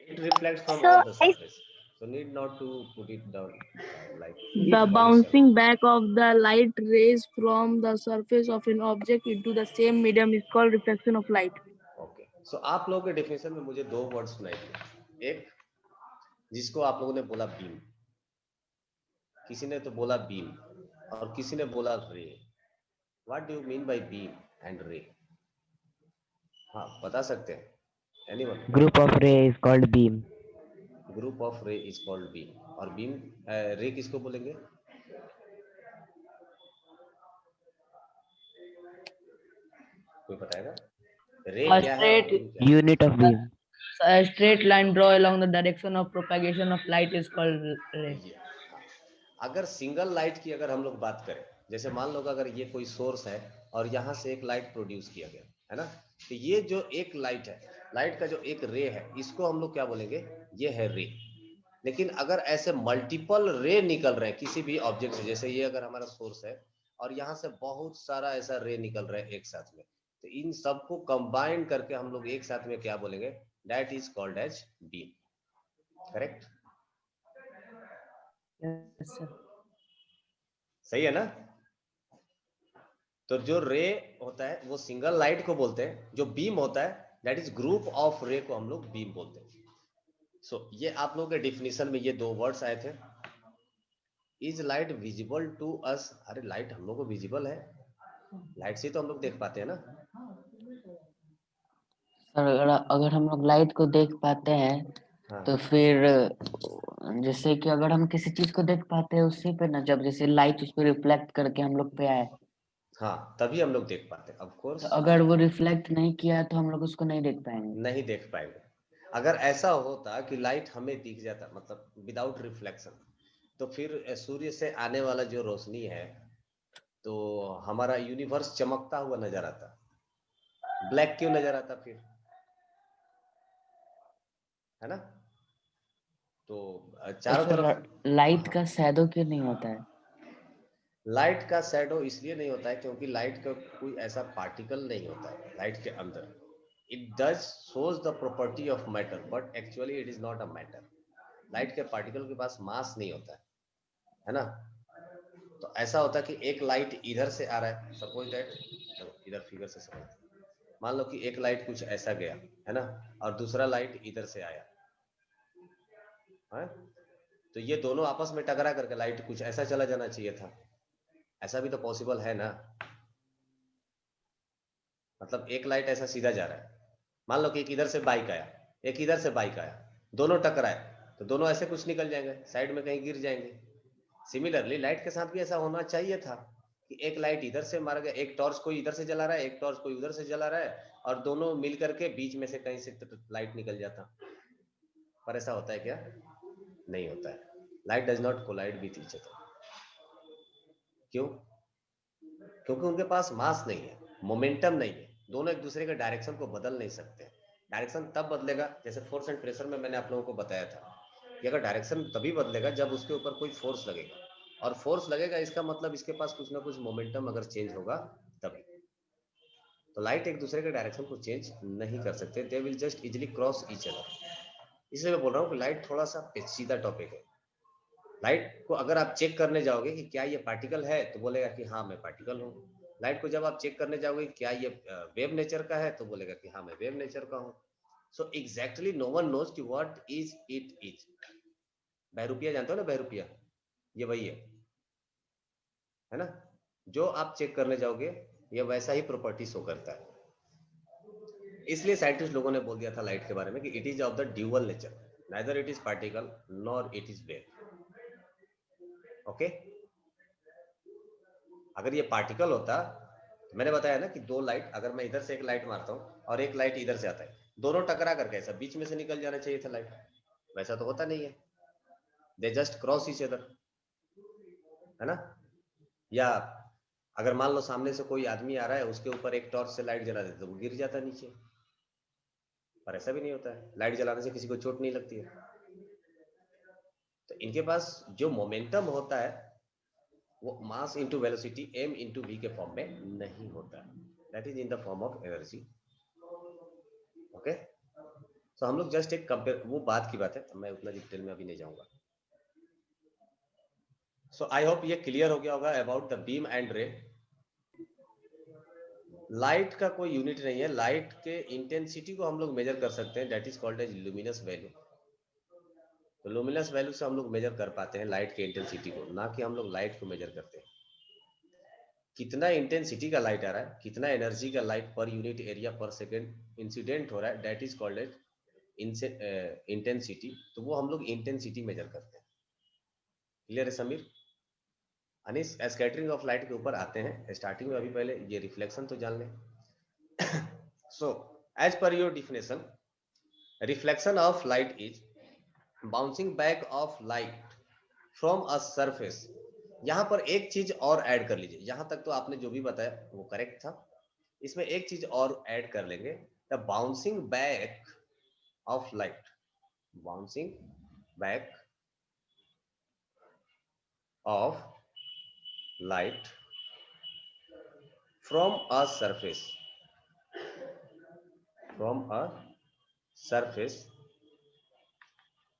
It reflects from all the surface, so need not to put it down like The polished bouncing back of the light rays from the surface of an object into the same medium is called reflection of light. Okay, so आप लोगों के definition में मुझे दो word सुनाई दिए। एक जिसको आप लोगों ने बोला बीम, किसी ने तो बोला बीम और किसी ने बोला रे। What do you mean by beam and रे? हाँ, बता सकते हैं? Anyone? Group of ray is called beam. Group of रे इज कॉल्ड बीम। और बीम रे किसको बोलेंगे? कोई बताएगा? रे A क्या है? straight Unit of beam. a straight line draw along the direction of propagation of light is called ray. अगर सिंगल लाइट की अगर हम लोग बात करें, जैसे मान लो अगर ये कोई सोर्स है और यहाँ से एक लाइट प्रोड्यूस किया गया है ना, तो ये जो एक लाइट है, लाइट का जो एक रे है, इसको हम लोग क्या बोलेंगे? ये है रे। लेकिन अगर ऐसे मल्टीपल रे निकल रहे हैं किसी भी ऑब्जेक्ट से, जैसे ये अगर हमारा सोर्स है और यहाँ से बहुत सारा ऐसा रे निकल रहा है एक साथ में, तो इन सबको कंबाइन करके हम लोग एक साथ में क्या बोलेंगे? That is called as beam. Correct? Yes, sir. सही है ना? तो जो रे होता है वो सिंगल लाइट को बोलते हैं, जो बीम होता है दैट इज ग्रुप ऑफ रे को हम लोग बीम बोलते हैं। सो ये आप लोगों के डिफिनेशन में ये दो वर्ड्स आए थे। Is light visible to us? अरे लाइट हम लोग को विजिबल है, लाइट से तो हम लोग देख पाते हैं ना। सर अगर हम लोग लाइट को देख पाते हैं हाँ। तो फिर जैसे कि अगर हम किसी चीज को देख पाते हैं उसी पे ना, जब जैसे लाइट उस पर रिफ्लेक्ट करके हम लोग पे आए, हाँ, तभी हम लोग देख पाते हैं। ऑफ कोर्स तो अगर वो रिफ्लेक्ट नहीं किया तो हम लोग उसको नहीं देख पाएंगे। नहीं देख पाएंगे। अगर ऐसा होता कि लाइट हमें दिख जाता, मतलब विदाउट रिफ्लेक्शन, तो फिर सूर्य से आने वाला जो रोशनी है तो हमारा यूनिवर्स चमकता हुआ नजर आता। ब्लैक क्यों नजर आता फिर? है ना? तो चारों तरफ लाइट का शैडो क्यों नहीं होता है? लाइट का शैडो इसलिए नहीं होता है क्योंकि लाइट का कोई ऐसा पार्टिकल नहीं होता है लाइट के अंदर। It does shows the property of matter but actually it is not a matter. Light के पार्टिकल के पास मास नहीं होता है ना? तो ऐसा होता है कि एक लाइट इधर से आ रहा है, सपोज दैट, इधर फिगर से समझ, मान लो कि एक लाइट कुछ ऐसा गया है ना, और दूसरा लाइट इधर से आया है, तो ये दोनों आपस में टकरा करके लाइट कुछ ऐसा चला जाना चाहिए था। ऐसा भी तो पॉसिबल है ना? मतलब एक लाइट ऐसा सीधा जा रहा है, मान लो कि एक इधर से बाइक आया, एक इधर से बाइक आया, दोनों टकराए तो दोनों ऐसे कुछ निकल जाएंगे, साइड में कहीं गिर जाएंगे। सिमिलरली लाइट के साथ भी ऐसा होना चाहिए था कि एक लाइट इधर से मारा गया, एक टॉर्च कोई इधर से जला रहा है, एक टॉर्च कोई उधर से जला रहा है, और दोनों मिल करके बीच में से कहीं से लाइट निकल जाता। पर ऐसा होता है क्या? नहीं होता है। Light does not collide with each other. क्यों? क्योंकि उनके पास मास नहीं है, मोमेंटम नहीं है, दोनों एक दूसरे के डायरेक्शन को बदल नहीं सकते। डायरेक्शन तब बदलेगा, जैसे फोर्स एंड प्रेशर में मैंने आप लोगों को बताया था कि अगर डायरेक्शन तभी बदलेगा जब उसके ऊपर कोई फोर्स लगेगा, और फोर्स लगेगा इसका मतलब इसके पास कुछ ना कुछ मोमेंटम अगर चेंज होगा तभी। तो लाइट एक दूसरे के डायरेक्शन को चेंज नहीं कर सकते, they will just easily cross each other. इसलिए मैं बोल रहा हूँ कि लाइट थोड़ा सा पेचीदा टॉपिक है। लाइट को अगर आप चेक करने जाओगे कि क्या ये पार्टिकल है, तो बोलेगा कि हाँ मैं पार्टिकल हूँ। लाइट को जब आप चेक करने जाओगे क्या ये वेव नेचर का है, तो बोलेगा कि हाँ मैं वेव नेचर का हूँ। So exactly no one knows कि व्हाट इज इट इज। बहरूपिया जानते हो ना? बहरूपिया ये वही है ना? जो आप चेक करने जाओगे ये वैसा ही प्रॉपर्टी शो करता है। इसलिए साइंटिस्ट लोगों ने बोल दिया था लाइट के बारे में कि it is of the dual nature, neither it is particle nor it is wave. Okay, अगर ये पार्टिकल होता, मैंने बताया ना कि दो लाइट, अगर मैं इधर से एक लाइट मारता हूँ और एक लाइट इधर से आता है, दोनों टकरा करके ऐसा बीच में से निकल जाना चाहिए था लाइट। वैसा तो होता नहीं है, they just cross each other. है ना। या अगर मान लो सामने से कोई आदमी आ रहा है, उसके ऊपर एक टॉर्च से लाइट जला देते तो वो गिर जाता नीचे, पर ऐसा भी नहीं होता है, लाइट जलाने से किसी को चोट नहीं लगती है। तो इनके पास जो मोमेंटम होता है वो mass into velocity m into v के फॉर्म में नहीं होता है, that is in the form of energy. Okay, तो हम लोग जस्ट एक कंपेयर, वो बात की बात है, मैं उतना डिटेल में अभी नहीं जाऊंगा। सो आई होप ये क्लियर हो गया होगा अबाउट द बीम एंड रे। लाइट का कोई यूनिट नहीं है, लाइट के इंटेंसिटी को हम लोग मेजर कर सकते हैं, that is called as luminous value. तो लुमिनस वैल्यू से हम लोग मेजर कर पाते हैं लाइट के इंटेंसिटी को, ना कि हम लोग लाइट को मेजर करते हैं। कितना इंटेंसिटी का लाइट आ रहा है, कितना एनर्जी का light per unit area per second incident हो रहा है, that is called as intensity. तो वो हम लोग इंटेंसिटी मेजर करते हैं। क्लियर है Sameer? Anis, scattering of light के ऊपर आते हैं। स्टार्टिंग में अभी पहले ये रिफ्लेक्शन तो जान लें। So as per your definition, reflection of light is bouncing back of light from a surface. यहां पर एक चीज और ऐड कर लीजिए, यहां तक तो आपने जो भी बताया वो करेक्ट था, इसमें एक चीज और ऐड कर लेंगे, the bouncing back of light, bouncing back of light from a surface, from a surface.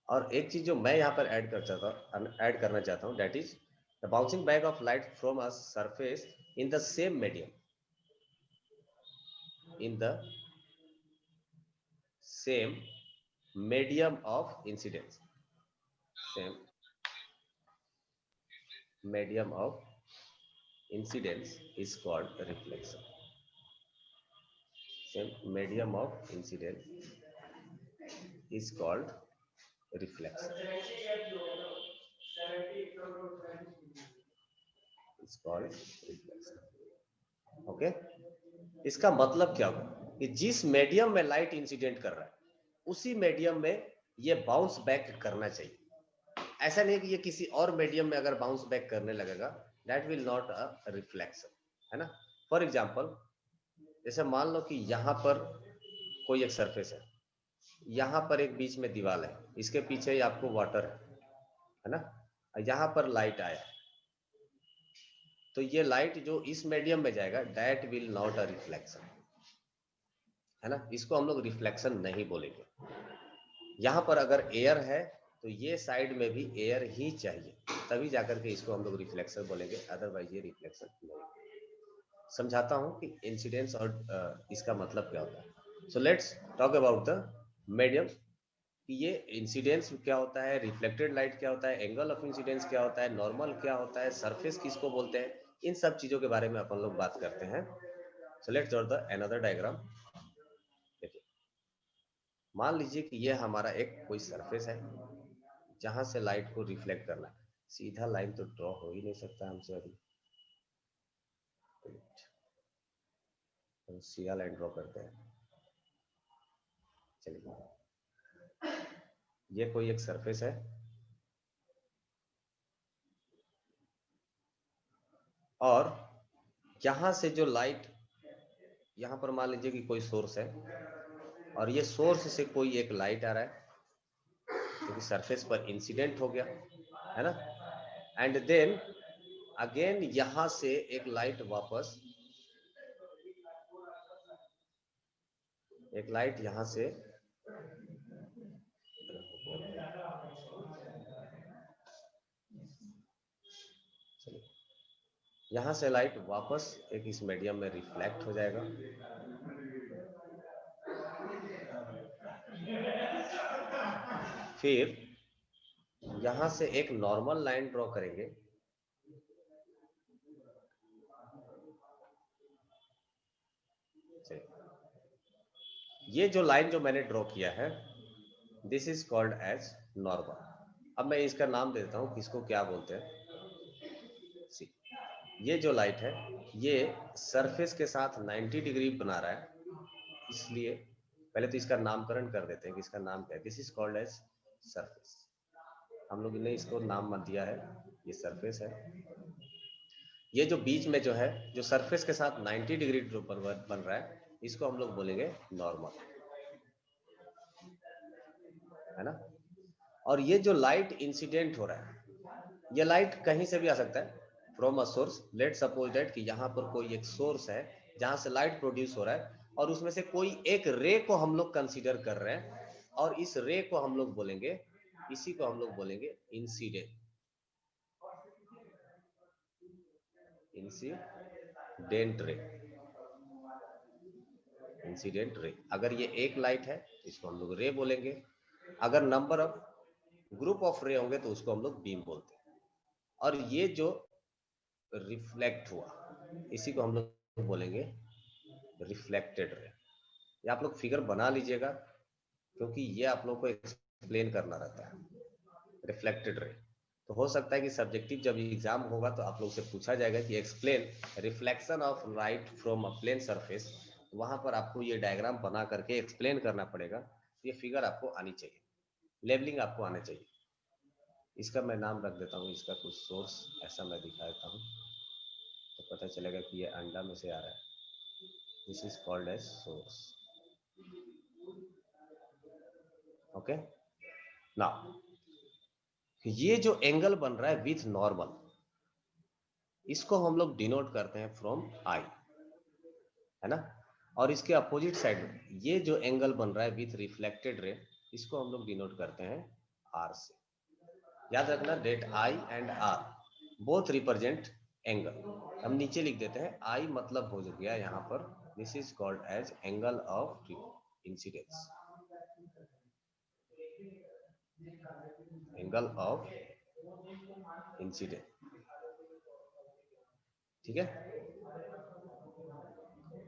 और एक चीज जो मैं यहाँ पर ऐड करना चाहता हूँ, that is the bouncing back of light from a surface in the same medium, in the same medium of incidence, same medium of incidence is called reflection, same medium of incidence is called reflection, is called reflection। Okay, इसका मतलब क्या होगा कि जिस medium में light incident कर रहा है उसी मीडियम में ये बाउंस बैक करना चाहिए। ऐसा नहीं कि ये किसी और मीडियम में अगर बाउंस बैक करने लगेगा, that will not a reflection, है ना। फॉर एग्जांपल, जैसे मान लो कि यहाँ पर कोई एक सरफेस है, यहाँ पर एक बीच में दीवार है, इसके पीछे ही आपको वाटर है ना, यहाँ पर लाइट आया, तो ये लाइट जो इस मीडियम में जाएगा that will not a reflection, है ना। इसको हम लोग रिफ्लेक्शन नहीं बोलेंगे। यहाँ पर अगर एयर है तो ये साइड में भी एयर ही चाहिए, तभी जाकर के इसको हम लोग रिफ्लेक्शन बोलेंगे, अदरवाइज ये रिफ्लेक्शन नहीं। समझाता हूँ कि इंसिडेंस और इसका मतलब क्या होता है। So let's talk about the medium, कि ये इंसिडेंस क्या होता है, रिफ्लेक्टेड लाइट क्या होता है, एंगल ऑफ इंसिडेंस क्या होता है, नॉर्मल क्या होता है, सरफेस किसको बोलते हैं, इन सब चीजों के बारे में अपन लोग बात करते हैं। So let's draw the another diagram. देखिए, मान लीजिए कि ये हमारा एक कोई सरफेस है जहां से लाइट को रिफ्लेक्ट करना है। सीधा लाइन तो ड्रॉ हो ही नहीं सकता हमसे अभी, तो सीधा लाइन ड्रॉ करते हैं। चलिए, ये कोई एक सरफेस है और यहां से जो लाइट, यहां पर मान लीजिए कि कोई सोर्स है और ये सोर्स से कोई एक लाइट आ रहा है क्योंकि सरफेस पर इंसिडेंट हो गया, है ना। एंड देन अगेन यहां से एक लाइट वापस, एक लाइट यहां से यहां से लाइट वापस एक इस मीडियम में रिफ्लेक्ट हो जाएगा। फिर यहां से एक नॉर्मल लाइन ड्रॉ करेंगे, ये जो लाइन जो मैंने ड्रॉ किया है this is called as normal. अब मैं इसका नाम दे देता हूं, किसको क्या बोलते हैं। ये जो लाइट है ये सरफेस के साथ 90 डिग्री बना रहा है, इसलिए पहले तो इसका नामकरण कर देते हैं कि इसका नाम क्या है। This is called as surface. हम लोग ने इसको नाम मत दिया है ये सरफेस है। ये जो बीच में जो है, जो सरफेस के साथ 90 डिग्री पर बन रहा है, इसको हम लोग बोलेंगे नॉर्मल, है ना। और ये जो लाइट इंसिडेंट हो रहा है, ये लाइट कहीं से भी आ सकता है, from a source. Let suppose that कि यहाँ पर कोई एक सोर्स है जहां से लाइट प्रोड्यूस हो रहा है, और उसमें से कोई एक रे को हम लोग कंसीडर कर रहे हैं, और इस रे को हम लोग बोलेंगे, इसी को हम लोग बोलेंगे इंसिडेंट, इंसिडेंट रे, इंसिडेंट रे। अगर ये एक लाइट है तो इसको हम लोग रे बोलेंगे। अगर नंबर ऑफ ग्रुप ऑफ रे होंगे तो उसको हम लोग बीम बोलते हैं। और ये जो रिफ्लेक्ट हुआ, इसी को हम लोग बोलेंगे रिफ्लेक्टेड रे। ये आप लोग फिगर बना लीजिएगा, क्योंकि ये आप लोग को एक्सप्लेन करना रहता है, रिफ्लेक्टेड रे। तो हो सकता है कि सब्जेक्टिव जब एग्जाम होगा तो आप लोग से पूछा जाएगा कि explain reflection of light from a plane surface. वहां पर आपको ये डायग्राम बना करके एक्सप्लेन करना पड़ेगा। ये फिगर आपको आनी चाहिए, लेबलिंग आपको आना चाहिए। इसका मैं नाम रख देता हूँ, इसका कुछ सोर्स ऐसा मैं दिखा देता हूँ, तो पता चलेगा कि ये अंडा में से आ रहा है। This is called as source. Okay, now ये जो एंगल बन रहा है विथ नॉर्मल, इसको हम लोग डिनोट करते हैं फ्रॉम आई, है ना। और इसके अपोजिट साइड में ये जो एंगल बन रहा है विथ रिफ्लेक्टेड रे, इसको हम लोग डिनोट करते हैं आर से। याद रखना, that I and R both represent angle. हम नीचे लिख देते हैं, आई मतलब हो गया यहाँ पर, this is called as angle of incidence, angle of incident, ठीक है।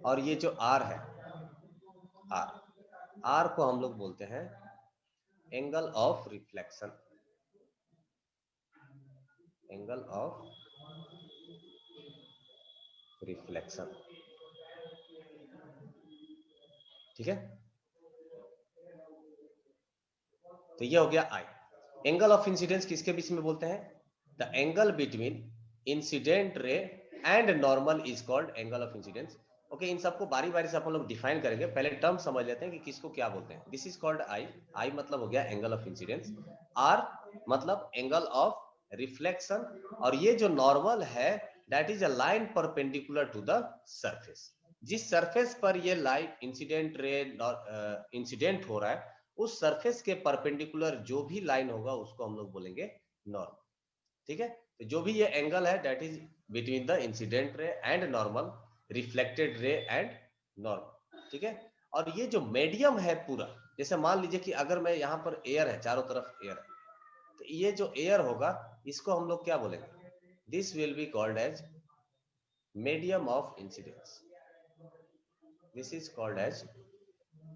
और ये जो आर है, आर को हम लोग बोलते हैं angle of reflection, angle of reflection, ठीक है। तो ये हो गया आई। एंगल ऑफ इंसिडेंस किसके बीच में बोलते हैं? The angle between incident ray and normal is called angle of incidence. Okay, इन सबको बारी बारी से अपन लोग डिफाइन करेंगे। पहले टर्म समझ लेते हैं कि किसको क्या बोलते हैं। This is called I, I मतलब हो गया एंगल ऑफ इंसिडेंस, आर मतलब एंगल ऑफ रिफ्लेक्शन, और ये जो नॉर्मल है that is a line perpendicular to the surface. जिस सरफेस पर ये लाइट इंसिडेंट रे इंसिडेंट हो रहा है, उस सरफेस के परपेंडिकुलर जो भी लाइन होगा उसको हम लोग बोलेंगे नॉर्मल, ठीक है। तो जो भी ये एंगल है that is between the incident ray and normal, reflected ray and normal, ठीक है। और ये जो मीडियम है पूरा, जैसे मान लीजिए कि अगर मैं यहाँ पर एयर है, चारों तरफ एयर है, तो ये जो एयर होगा इसको हम लोग क्या बोलेंगे? This will be called as medium of incidence, this is called as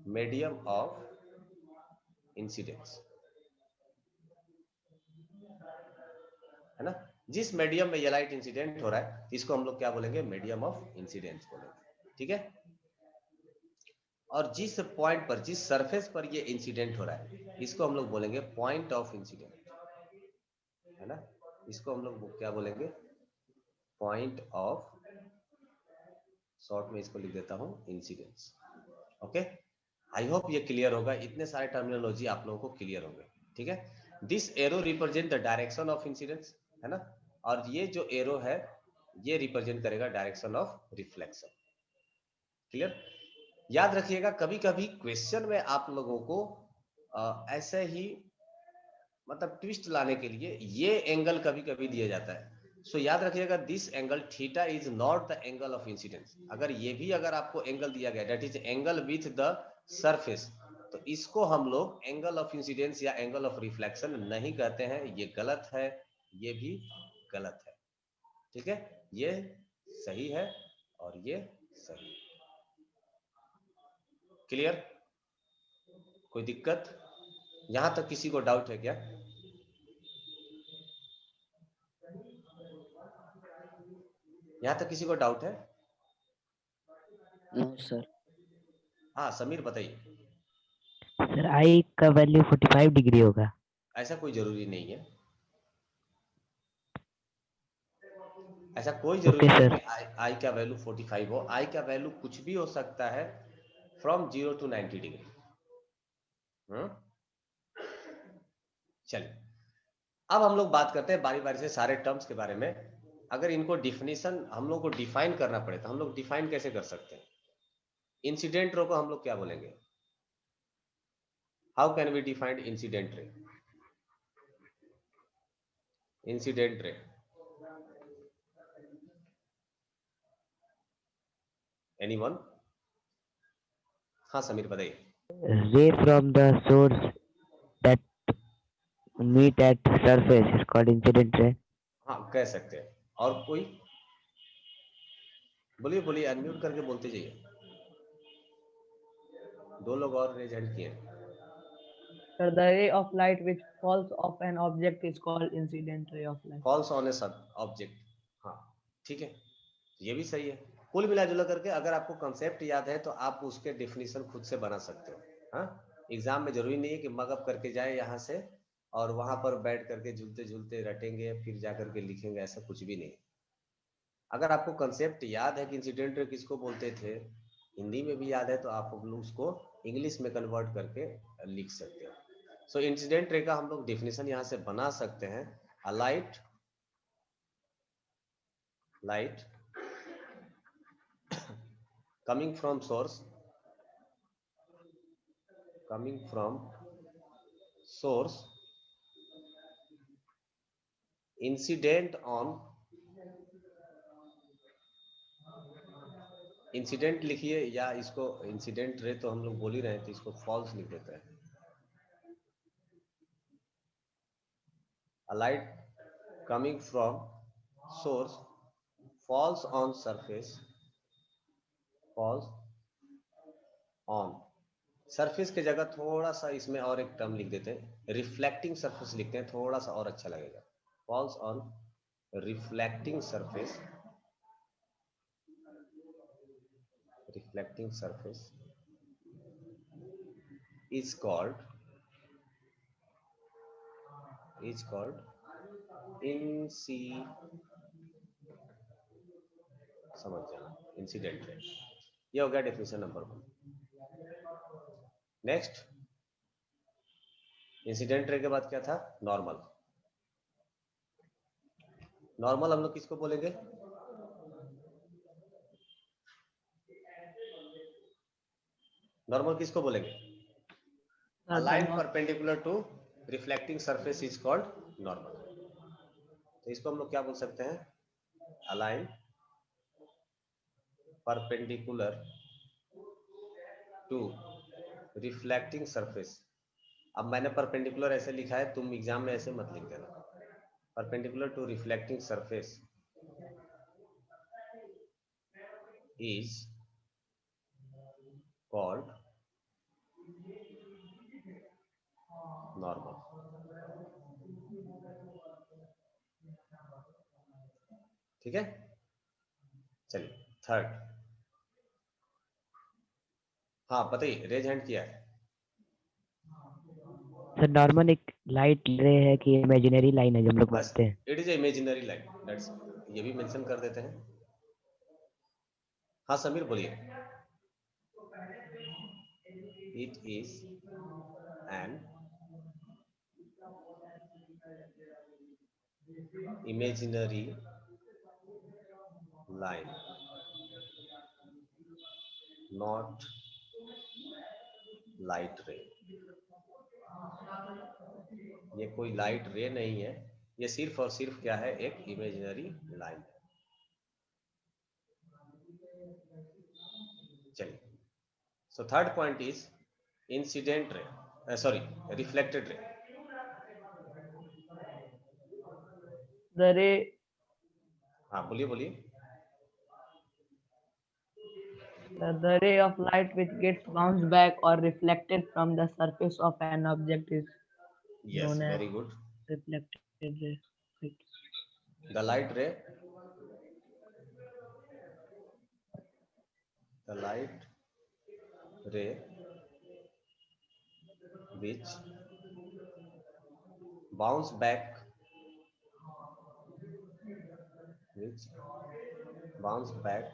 medium of incidence, है ना। जिस मीडियम में ये लाइट इंसिडेंट हो रहा है इसको हम लोग क्या बोलेंगे? मीडियम ऑफ इंसिडेंस बोलेंगे, ठीक है। और जिस पॉइंट पर, जिस सरफेस पर ये इंसिडेंट हो रहा है इसको हम लोग बोलेंगे पॉइंट ऑफ इंसिडेंट, है ना। इसको हम लोग क्या बोलेंगे? पॉइंट ऑफ, शॉर्ट में इसको लिख देता हूं इंसिडेंस। ओके, आई होप ये क्लियर होगा। इतने सारे टर्मिनोलॉजी आप लोगों को क्लियर होंगे, ठीक है। This arrow represent the direction of incidence, है ना। और ये जो एरो है ये रिप्रेजेंट करेगा डायरेक्शन ऑफ रिफ्लेक्शन, क्लियर। याद रखिएगा, कभी कभी क्वेश्चन में आप लोगों को ऐसे ही मतलब ट्विस्ट लाने के लिए ये एंगल कभी कभी दिया जाता है। सो याद रखिएगा, this angle theta is not the angle of incidence. अगर ये भी अगर आपको एंगल दिया गया that is angle with the surface, तो इसको हम लोग एंगल ऑफ इंसिडेंस या एंगल ऑफ रिफ्लेक्शन नहीं कहते हैं। ये गलत है, ये भी गलत है, ठीक है। ये सही है और ये सही है, क्लियर। कोई दिक्कत? यहां तक किसी को डाउट है क्या? यहां तक किसी को डाउट है? No sir. हाँ समीर बताइए। सर आई का वैल्यू 45 डिग्री होगा। ऐसा कोई जरूरी नहीं है, ऐसा कोई जरूरी Okay, नहीं sir. कि आई का वैल्यू 45 हो। आई का वैल्यू कुछ भी हो सकता है फ्रॉम 0 to 90 डिग्री। चलिए अब हम लोग बात करते हैं बारी बारी से सारे टर्म्स के बारे में। अगर इनको डिफिनीशन हम लोग को डिफाइन करना पड़े तो हम लोग डिफाइन कैसे कर सकते हैं? इंसिडेंट रे को हम लोग क्या बोलेंगे? How can we defined incident ray? Incident ray anyone? हाँ समीर बताइए। Ray from the source that meet at surface is called incident ray. हाँ कह सकते हैं। और कोई? बोलिए बोलिए, अनम्यूट करके बोलते जाइए। दो लोग और रेज हैंड किए। Sir, the ray of light which falls off an object is called incident ray of light. Falls on A object. हाँ ठीक है, ये भी सही है। कुल मिला जुला करके अगर आपको कंसेप्ट याद है तो आप उसके डेफिनेशन खुद से बना सकते हो। हाँ, एग्जाम में जरूरी नहीं है कि मगअप करके जाए यहाँ से और वहां पर बैठ करके झूलते झूलते रटेंगे फिर जा करके लिखेंगे, ऐसा कुछ भी नहीं। अगर आपको कंसेप्ट याद है कि इंसिडेंट रे किसको बोलते थे, हिंदी में भी याद है, तो आप लोग उसको इंग्लिश में कन्वर्ट करके लिख सकते हो। सो इंसिडेंट रे का हम लोग डेफिनेशन यहाँ से बना सकते हैं। अ light coming from source incident लिखिए, या इसको इंसिडेंट रे तो हम लोग बोल ही रहे हैं तो इसको फॉल्स लिख देते हैं। A light coming from source falls on surface, surface के जगह थोड़ा सा इसमें और एक टर्म लिख देते हैं, रिफ्लेक्टिंग सरफेस लिखते हैं, थोड़ा सा और अच्छा लगेगा। Falls on reflecting surface is called समझ जाना इंसिडेंट रे। ये हो गया definition number 1। Next, incident ray के बाद क्या था? नॉर्मल हम लोग किसको बोलेंगे? नॉर्मल किसको बोलेंगे? A line perpendicular to reflecting surface is called normal। तो इसको हम लोग क्या बोल सकते हैं? A line perpendicular to reflecting surface। अब मैंने परपेंडिकुलर ऐसे लिखा है, तुम एग्जाम में ऐसे मत लिख देना। Perpendicular to reflecting surface is called normal। ठीक है, चलिए थर्ड। हाँ बताइए, रेज हैंड किया है। सर नॉर्मल एक लाइट रे है कि इमेजिनरी लाइन है जो हम लोग बस बोलते हैं। It is imaginary line, that's, ये भी मेंशन कर देते हैं। हाँ समीर बोलिए। It is an imaginary line, not light ray। ये कोई लाइट रे नहीं है, ये सिर्फ और सिर्फ क्या है? एक इमेजिनरी लाइन है। चलिए, so third point is incident ray, sorry reflected ray. The ray, हाँ बोलिए बोलिए। the ray of light which gets bounced back or reflected from the surface of an object is yes known as very good. reflected ray. The light रे which bounce back which bounce back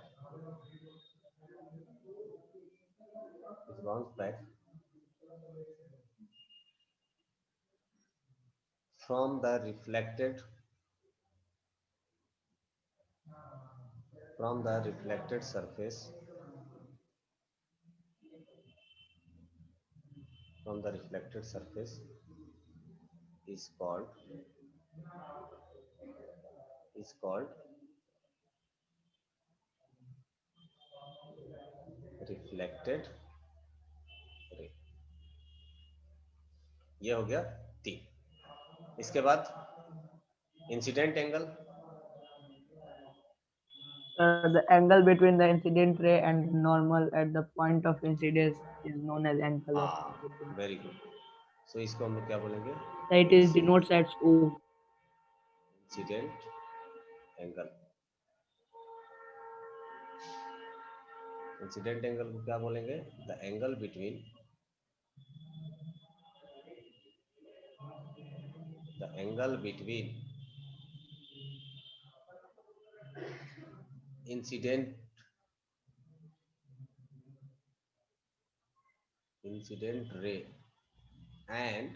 from the reflected surface is called reflected ray. ये हो गया 3। इसके बाद incident angle, The angle between the incident ray and normal at the point of incidence is known as angle of incidence. Very good. So इसको हम लोग क्या बोलेंगे? It is denotes as O. Incident angle. Incident angle को क्या बोलेंगे? The angle between incident ray and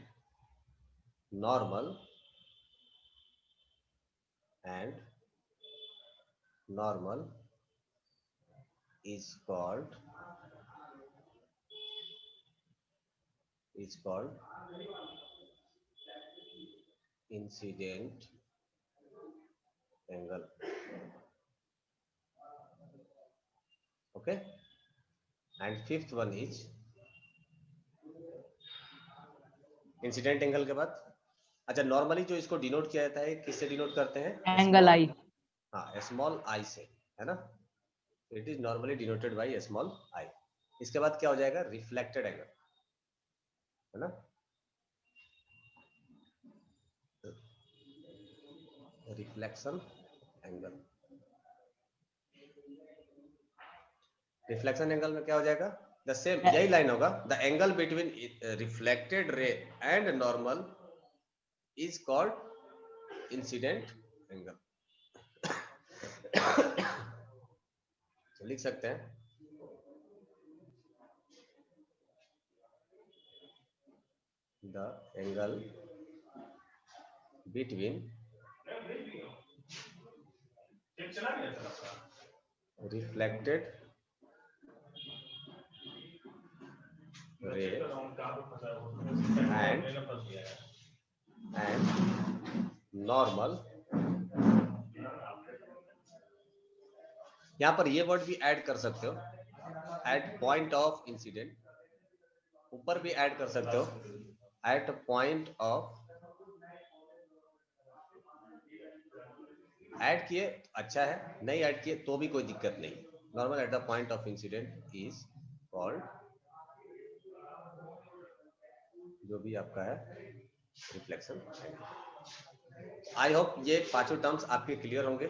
normal is called incident angle. Okay, and fifth one is incident angle के बाद, अच्छा नॉर्मली जो इसको डिनोट किया जाता है किससे डिनोट करते हैं? Angle I. हाँ, स्मॉल आई से, है ना? It is normally denoted by small I. इसके बाद क्या हो जाएगा? रिफ्लेक्टेड एंगल, है ना? Reflection angle. रिफ्लेक्शन एंगल में क्या हो जाएगा? द सेम, यही लाइन होगा। The angle between reflected ray and normal is called incident angle. तो लिख सकते हैं the angle between reflected ray and normal। यहां पर ये वर्ड भी ऐड कर सकते हो, एट पॉइंट ऑफ इंसिडेंट। ऊपर भी ऐड कर सकते हो, एट पॉइंट ऑफ। ऐड किए अच्छा है, नहीं ऐड किए तो भी कोई दिक्कत नहीं। Normal at the point of incident is called, जो भी आपका है, रिफ्लेक्शन। आई होप ये पांचों टर्म्स आपके क्लियर होंगे,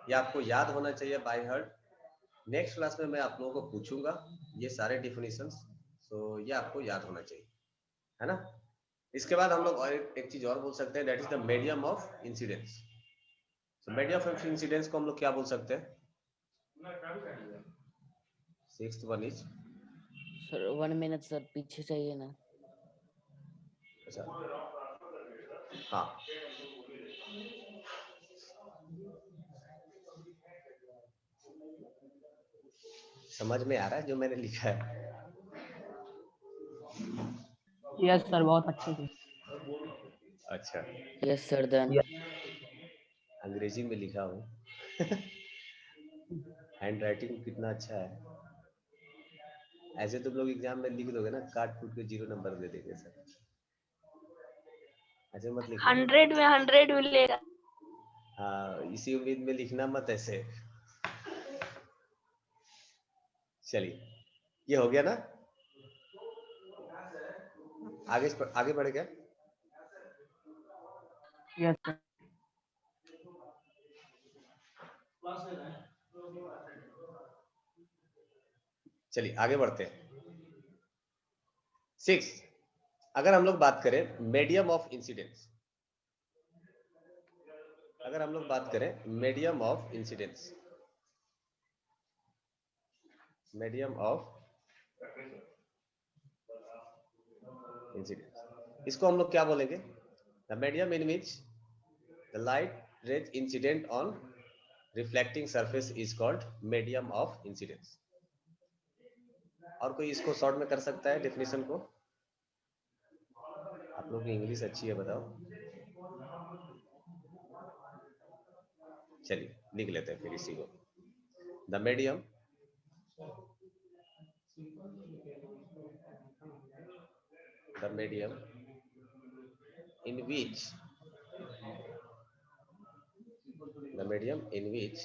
ये आपको याद होना चाहिए बाय हार्ट। नेक्स्ट क्लास में मैं आप लोगों को पूछूंगा ये सारे डिफिनेशंस, तो ये आपको याद होना चाहिए, है ना? इसके बाद हम लोग और एक चीज और बोल सकते हैं, that is the medium of incidence. तो मीडियम ऑफ इंसिडेंस को हम लोग क्या बोल सकते हैं? Sixth one is sir 1 minute sir, पीछे चाहिए ना। अच्छा, हाँ, समझ में आ रहा है जो मैंने लिखा है? Yes sir, बहुत अच्छे से। अच्छा, यस सर डन। अंग्रेजी में लिखा हूँ। हैंड राइटिंग कितना अच्छा है। ऐसे तुम लोग एग्जाम में लिख दोगे ना, काट कूट के 0 नंबर दे देंगे सर। ऐसे मत लिखना। 100 में 100 मिलेगा। हाँ, इसी उम्मीद में लिखना मत ऐसे। चलिए, ये हो गया ना? आगे बढ़े क्या? Yes sir. चलिए आगे बढ़ते हैं। 6, अगर हम लोग बात करें मीडियम ऑफ इंसिडेंस, अगर हम लोग बात करें medium of incidence, medium of incidence, इसको हम लोग क्या बोलेंगे? The medium in which the light rays incident on reflecting surface is called medium of incidence. और कोई इसको शॉर्ट में कर सकता है डेफिनेशन को? आप लोगों की इंग्लिश अच्छी है, बताओ। चलिए लिख लेते हैं फिर इसी को। The medium in which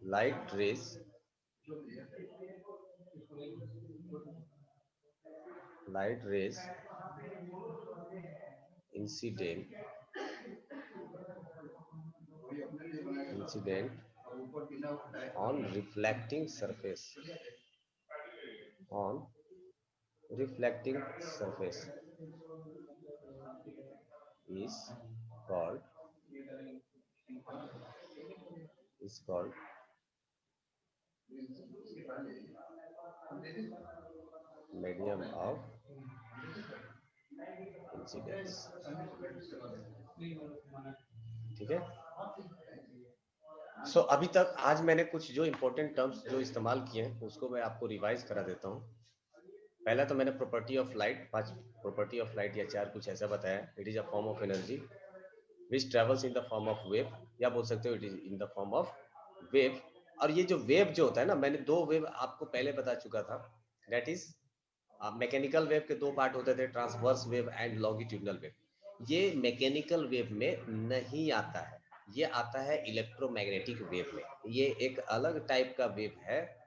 light rays incident on reflecting surface is called medium of incidence। ठीक है। सो अभी तक आज मैंने कुछ जो इंपॉर्टेंट टर्म्स जो इस्तेमाल किए हैं उसको मैं आपको रिवाइज करा देता हूँ। पहला तो मैंने property of light, 5 property of light या 4 कुछ ऐसा बताया। It is a form of energy which travels in the form of wave, या बोल सकते हो it is in the form of wave. और ये जो वेव जो होता है ना, मैंने 2 वेव आपको पहले बता चुका था। दैट इज मैकेनिकल वेव के 2 पार्ट होते थे, transverse wave and longitudinal wave. ये मैकेनिकल वेव में नहीं आता है, ये आता है इलेक्ट्रोमैग्नेटिक वेव में। ये एक अलग टाइप का वेव है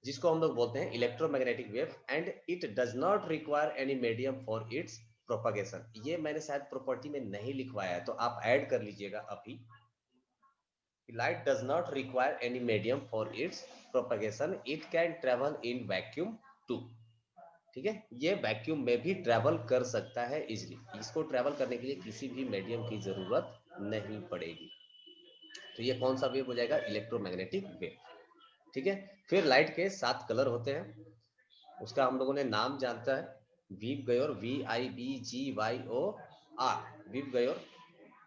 जिसको हम लोग बोलते हैं electromagnetic wave, and it does not require any medium for its propagation. ये मैंने शायद प्रॉपर्टी में नहीं लिखवाया है, तो आप ऐड कर लीजिएगा अभी। Light does not require any medium for its propagation, it can travel in vacuum too. ठीक है, ये वैक्यूम में भी ट्रेवल कर सकता है इजिली। इसको ट्रेवल करने के लिए किसी भी मीडियम की जरूरत नहीं पड़ेगी। तो ये कौन सा वेव हो जाएगा? Electromagnetic wave. ठीक है। फिर लाइट के 7 कलर होते हैं, उसका हम लोगों ने नाम जानता है, वीव गयोर, VIBGYOR, वीव गयोर।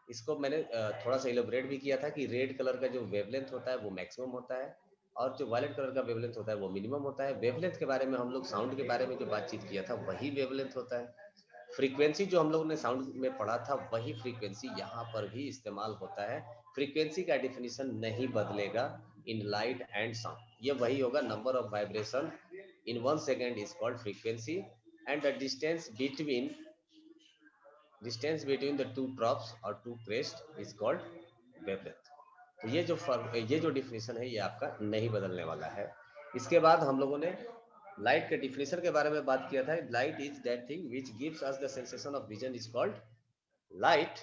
इसको मैंने थोड़ा सा इलेबोरेट भी किया था कि रेड कलर का जो वेवलेंथ होता है वो मैक्सिमम होता है, और जो वायलेट कलर का वेवलेंथ होता है वो मिनिमम होता है। वेवलेंथ के बारे में हम लोग साउंड के बारे में जो बातचीत किया था वही वेवलेंथ होता है। फ्रीक्वेंसी जो हम लोग ने साउंड में पढ़ा था वही फ्रीक्वेंसी यहाँ पर भी इस्तेमाल होता है। फ्रीक्वेंसी का डिफिनीशन नहीं बदलेगा इन लाइट एंड साउंड। ये वही होगा, number of vibration in 1 second is called frequency, and the distance between the 2 drops और 2 क्रेस्ट इज कॉल्ड वेवलेंथ। तो ये जो डिफिनीशन है ये आपका नहीं बदलने वाला है। इसके बाद हम लोगों ने लाइट के डिफिनेशन के बारे में बात किया था। Light is that thing which gives us the sensation of vision is called light.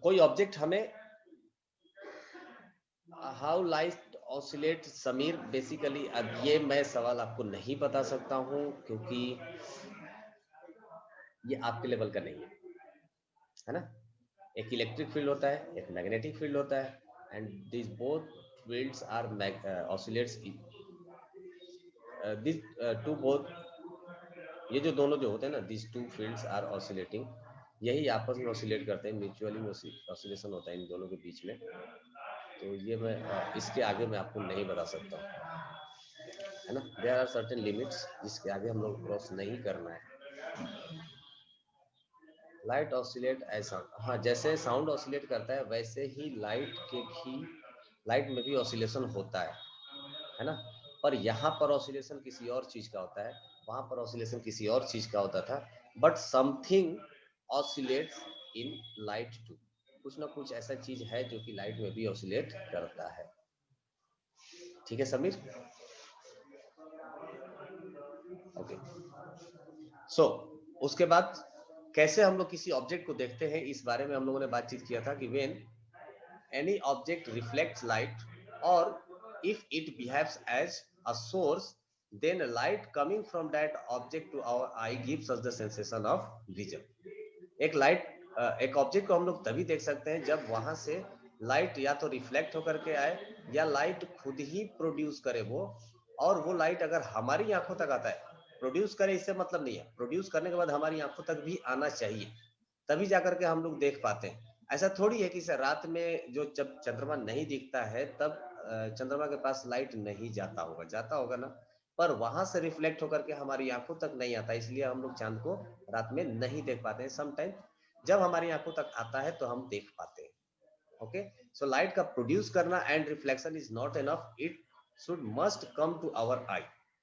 कोई ऑब्जेक्ट हमें, how light oscillate, Sameer basically अब ये मैं सवाल आपको नहीं बता सकता हूं क्योंकि ये आपके लेवल का नहीं है ना। एक इलेक्ट्रिक फील्ड होता है, एक मैग्नेटिक फील्ड होता है, and this both fields are oscillates. This two both, ये जो दोनों जो होते हैं ना, दिस 2 फील्ड्स आर ऑसिलेटिंग, यही आपस में ऑसिलेट करते हैं, म्यूचुअली ऑसिलेशन होता है इन दोनों के बीच में। तो ये मैं इसके आगे मैं आपको नहीं बता सकता है ना। देयर आर सर्टेन लिमिट्स जिसके आगे हम लोग क्रॉस नहीं करना है। लाइट ऑसिलेट ऐसा, हाँ, जैसे साउंड ऑसिलेट करता है वैसे ही लाइट में भी ऑसिलेशन होता है ना। पर यहाँ पर ऑसिलेशन किसी और चीज का होता है, वहां पर ऑसिलेशन किसी और चीज का होता था। But something oscillates in light too, कुछ ना कुछ ऐसा चीज है जो कि लाइट में भी ऑसिलेट करता है। ठीक है समीर? ओके। सो उसके बाद कैसे हम लोग किसी ऑब्जेक्ट को देखते हैं इस बारे में हम लोगों ने बातचीत किया था कि when any object reflects light और if it behaves as a source, then light coming from that object to our eye gives us the sensation of vision. एक लाइट, एक ऑब्जेक्ट को हम लोग तभी देख सकते हैं जब वहां से लाइट या तो रिफ्लेक्ट होकर के आए या लाइट खुद ही प्रोड्यूस करे वो, और वो लाइट अगर हमारी आंखों तक आता है, प्रोड्यूस करे इससे मतलब नहीं है, प्रोड्यूस करने के बाद हमारी आंखों तक भी आना चाहिए, तभी जाकर के हम लोग देख पाते हैं। ऐसा थोड़ी है कि रात में जो जब चंद्रमा नहीं दिखता है तब चंद्रमा के पास लाइट नहीं जाता होगा, जाता होगा ना, पर वहां से रिफ्लेक्ट होकर के हमारी आंखों तक नहीं आता, इसलिए हम लोग चांद को रात में नहीं देख पाते हैं। समटाइम जब हमारी आंखों तक आता है तो हम देख पाते हैं। ओके, सो लाइट का प्रोड्यूस करना and reflection is not enough, it should must come to our eye,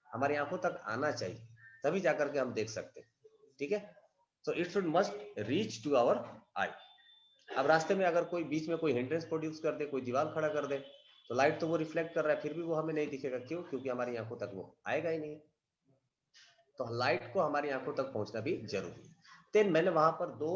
हमारी आंखों तक आना चाहिए, तभी जाकर के हम देख सकते हैं। ठीक है, so it should must reach to our eye. अब रास्ते में अगर कोई बीच में कोई हिंड्रेंस प्रोड्यूस कर दे, कोई दीवार खड़ा कर दे, तो लाइट तो वो रिफ्लेक्ट कर रहा है, फिर भी वो हमें नहीं दिखेगा। क्यों? क्योंकि हमारी आंखों तक वो आएगा ही नहीं। तो लाइट को हमारी आंखों तक पहुंचना भी जरूरी है। देन मैंने वहां पर दो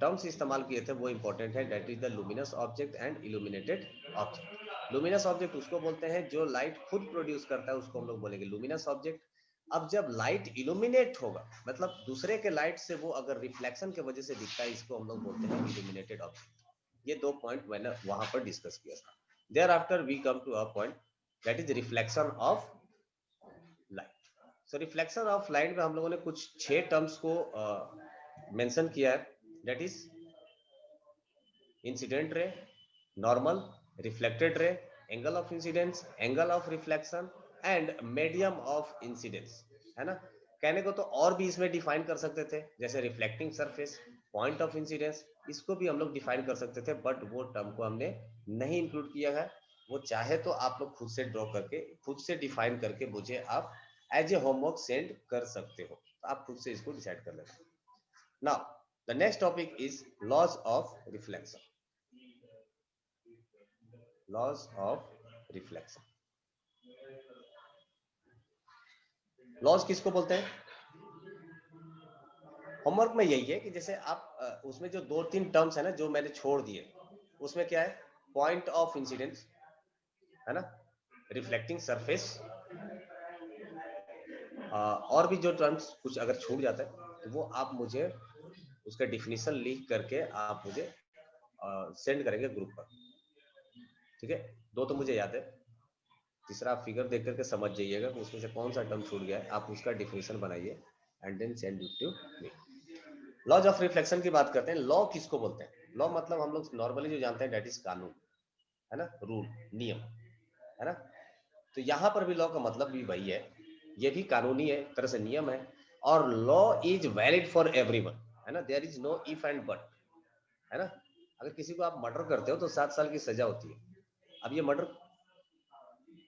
टर्म्स इस्तेमाल किए थे, वो इंपॉर्टेंट है, that is the luminous object and illuminated object. Luminous object उसको बोलते हैं जो लाइट खुद प्रोड्यूस करता है, उसको हम लोग बोलेंगे लुमिनस ऑब्जेक्ट। अब जब लाइट इल्यूमिनेट होगा, मतलब दूसरे के लाइट से वो अगर रिफ्लेक्शन की वजह से दिखता है, इसको हम लोग बोलते हैं इल्यूमिनेटेड ऑब्जेक्ट। ये दो पॉइंट मैंने वहां पर डिस्कस किया था। Thereafter we come to a point that is reflection of light. So reflection of light में हम लोगों ने कुछ 6 टर्म्स को मेंशन किया है, that is incident ray, normal, reflected ray, angle of incidence, angle of reflection and medium of incidence, है ना। कहने को तो और भी इसमें डिफाइन कर सकते थे, जैसे reflecting surface, point of incidence, इसको भी हम लोग डिफाइन कर सकते थे, बट वो टर्म को हमने नहीं इंक्लूड किया है। वो चाहे तो आप लोग खुद से ड्रॉ करके, खुद से डिफाइन करके मुझे आप एज ए होमवर्क सेंड कर सकते हो, तो आप खुद से इसको डिसाइड कर लेना। Now the next topic is laws of reflection. Laws of reflection, laws किसको बोलते हैं? होमवर्क में यही है कि जैसे आप उसमें जो 2-3 टर्म्स है ना जो मैंने छोड़ दिए, उसमें क्या है, पॉइंट ऑफ इंसिडेंस, है ना, रिफ्लेक्टिंग सरफेस, और भी जो टर्म्स कुछ अगर छूट जाता है तो वो आप मुझे उसका डिफिनीशन लिख करके आप मुझे सेंड करेंगे ग्रुप पर। ठीक है, 2 तो मुझे याद है, तीसरा आप फिगर देख करके समझ जाइएगा उसमें से कौन सा टर्म छूट गया है, आप उसका डिफिनीशन बनाइए and then send it to me. Laws of reflection की बात करते हैं। लॉ किसको बोलते हैं? लॉ मतलब हम लोग नॉर्मली जो जानते हैं दैट इज कानून, है ना, रूल, नियम, है ना। तो यहाँ पर भी लॉ का मतलब भी वही है, ये भी कानूनी है, एक तरह से नियम है, और law is valid for everyone, है ना, there is no if and but, है ना। अगर किसी को आप मर्डर करते हो तो 7 साल की सजा होती है। अब ये मर्डर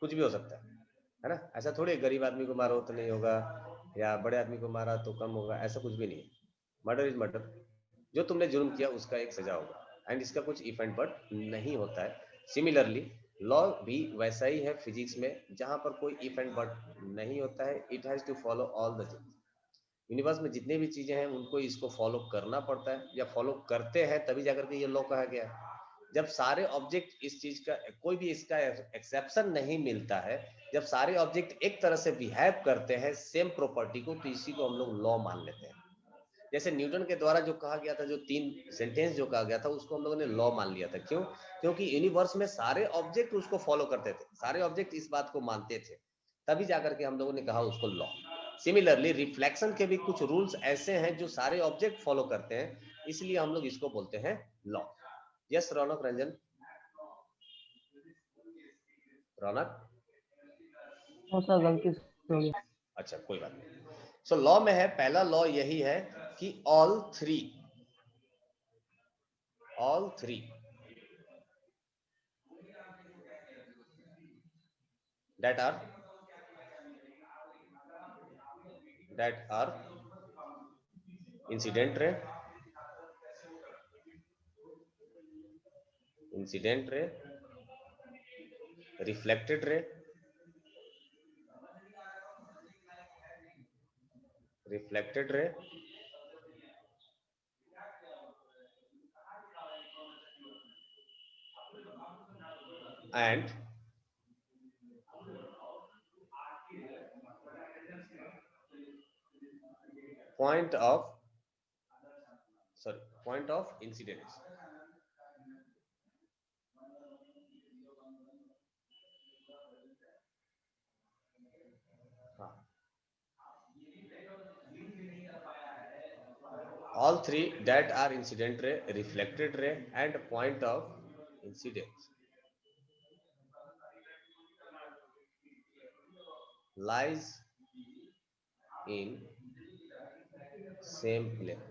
कुछ भी हो सकता है ना, ऐसा थोड़ी गरीब आदमी को मारो तो नहीं होगा, या बड़े आदमी को मारा तो कम होगा, ऐसा कुछ भी नहीं है। मर्डर इज मर्डर, जो तुमने जुर्म किया उसका एक सजा होगा, एंड इसका कुछ इफ एंड बट नहीं होता है। सिमिलरली लॉ भी वैसा ही है फिजिक्स में, जहां पर कोई इफ एंड बट नहीं होता है, it has to follow all the things. Universe में जितने भी चीजें हैं उनको इसको फॉलो करना पड़ता है, या फॉलो करते हैं तभी जाकर के ये लॉ कहा गया है। जब सारे ऑब्जेक्ट इस चीज का, कोई भी इसका एक्सेप्शन नहीं मिलता है, जब सारे ऑब्जेक्ट एक तरह से बिहेव करते हैं सेम प्रॉपर्टी को, तो इसी को हम लोग लॉ मान लेते हैं। जैसे न्यूटन के द्वारा जो कहा गया था, जो 3 सेंटेंस जो कहा गया था, उसको हम लोगों ने लॉ मान लिया था। क्यों? क्योंकि यूनिवर्स में सारे ऑब्जेक्ट उसको फॉलो करते थे, सारे ऑब्जेक्ट इस बात को मानते थे, तभी जाकर के हम लोगों ने कहा उसको लॉ। सिमिलरली रिफ्लेक्शन के भी कुछ रूल्स ऐसे हैं जो सारे ऑब्जेक्ट फॉलो करते हैं, इसलिए हम लोग इसको बोलते हैं लॉ। यस रौनक, रंजन, रौनक, सर गलती से हो गया। अच्छा कोई बात नहीं। सो लॉ में है, पहला लॉ यही है कि all three that are incident ray, reflected ray, and point of incidence. All three that are incident ray, reflected ray, and point of incidence lies in same plane.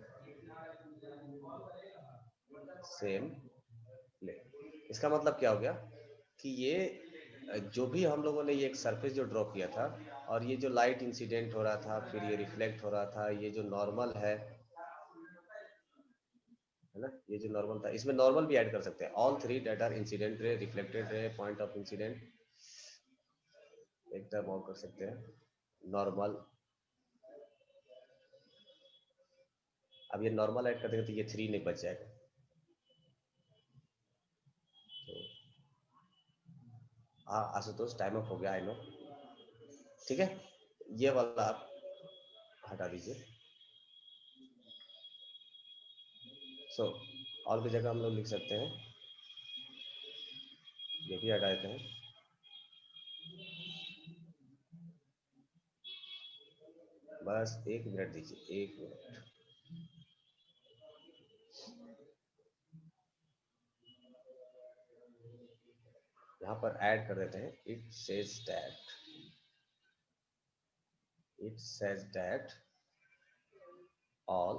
इसका मतलब क्या हो गया कि ये जो भी हम लोगों ने ये एक सरफेस जो ड्रॉ किया था और ये जो लाइट इंसिडेंट हो रहा था, फिर ये रिफ्लेक्ट हो रहा था, ये जो नॉर्मल है ना, ये जो नॉर्मल था, इसमें नॉर्मल भी ऐड कर सकते हैं. All three that are incident ray, reflected ray, point of incident, एक टर्म और कर सकते हैं नॉर्मल. अब ये नॉर्मल ऐड कर देंगे तो ये 3 नहीं बच जाएगा. तो हाँ आशुतोष, टाइम अप हो गया, आई नो. ठीक है, ये वाला आप हटा दीजिए. सो ऑल की जगह हम लोग लिख सकते हैं, ये भी हटा देते हैं. बस 1 मिनट दीजिए, 1 मिनट. यहाँ पर ऐड कर देते हैं. It says that all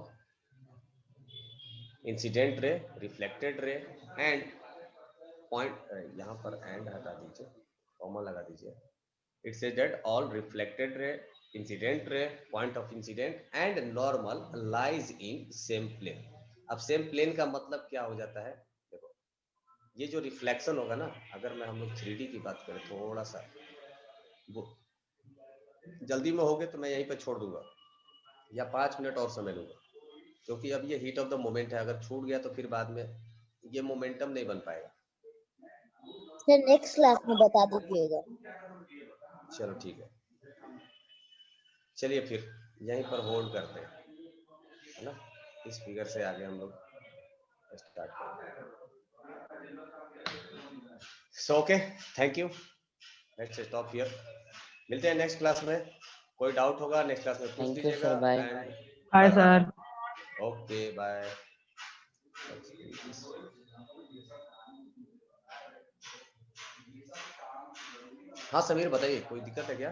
incident ray, reflected ray and point, यहाँ पर एंड हटा दीजिए, कॉमा लगा दीजिए. It says that all reflected ray, incident ray, point of incident and normal lies in same plane. अब सेम प्लेन का मतलब क्या हो जाता है? देखो, ये जो रिफ्लेक्शन होगा ना, अगर मैं हम लोग 3D की बात करें, थोड़ा सा वो जल्दी में होगे तो मैं यहीं पे छोड़ दूंगा या 5 मिनट और समय लूंगा, क्योंकि अब ये हीट ऑफ द मोमेंट है. अगर छूट गया तो फिर बाद में ये मोमेंटम नहीं बन पाएगा. सर नेक्स्ट क्लास में बता दीजिएगा. चलो ठीक है, चलिए फिर यहीं पर होल्ड करते हैं, है ना. इस फिगर से आगे हम लोग स्टार्ट करेंगे. So okay, thank you. Let's stop here. मिलते हैं नेक्स्ट क्लास में. कोई डाउट होगा नेक्स्ट क्लास में पूछ Thank you, लीजिएगा. sir. Bye. Hi, sir. Okay, bye. हाँ समीर बताइए, कोई दिक्कत है क्या?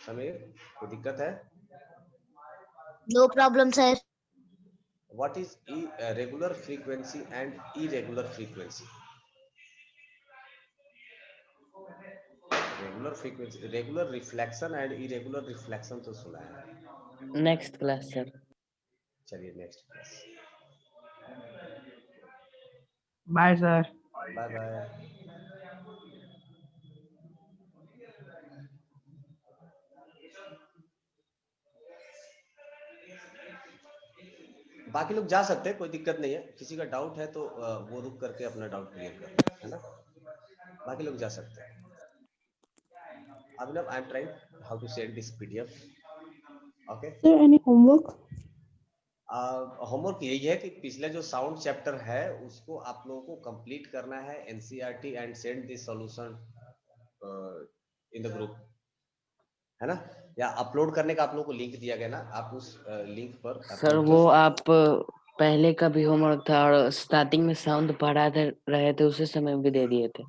समीर, कोई दिक्कत है? No problem sir. What is regular frequency and irregular frequency? Regular frequency, regular reflection and irregular reflection तो सुना है. Next class, sir. चलिए next class. Bye, sir. Bye bye. बाकी लोग जा सकते हैं, कोई दिक्कत नहीं है. किसी का डाउट है तो वो रुक करके अपना डाउट क्लियर कर, है ना. बाकी लोग जा सकते हैं. Abhinav, I am trying how to send this PDF. Okay, Sir, any homework? Homework यही है कि पिछले जो साउंड चैप्टर है उसको आप लोगों को कंप्लीट करना है NCERT and send this solution in the group, है ना. या अपलोड करने का आप लोगों को लिंक दिया गया ना, आप उस लिंक पर सर वो आप पहले का भी होमवर्क था और स्टार्टिंग में साउंड पढ़ा रहे थे, उसी समय भी दे दिए थे.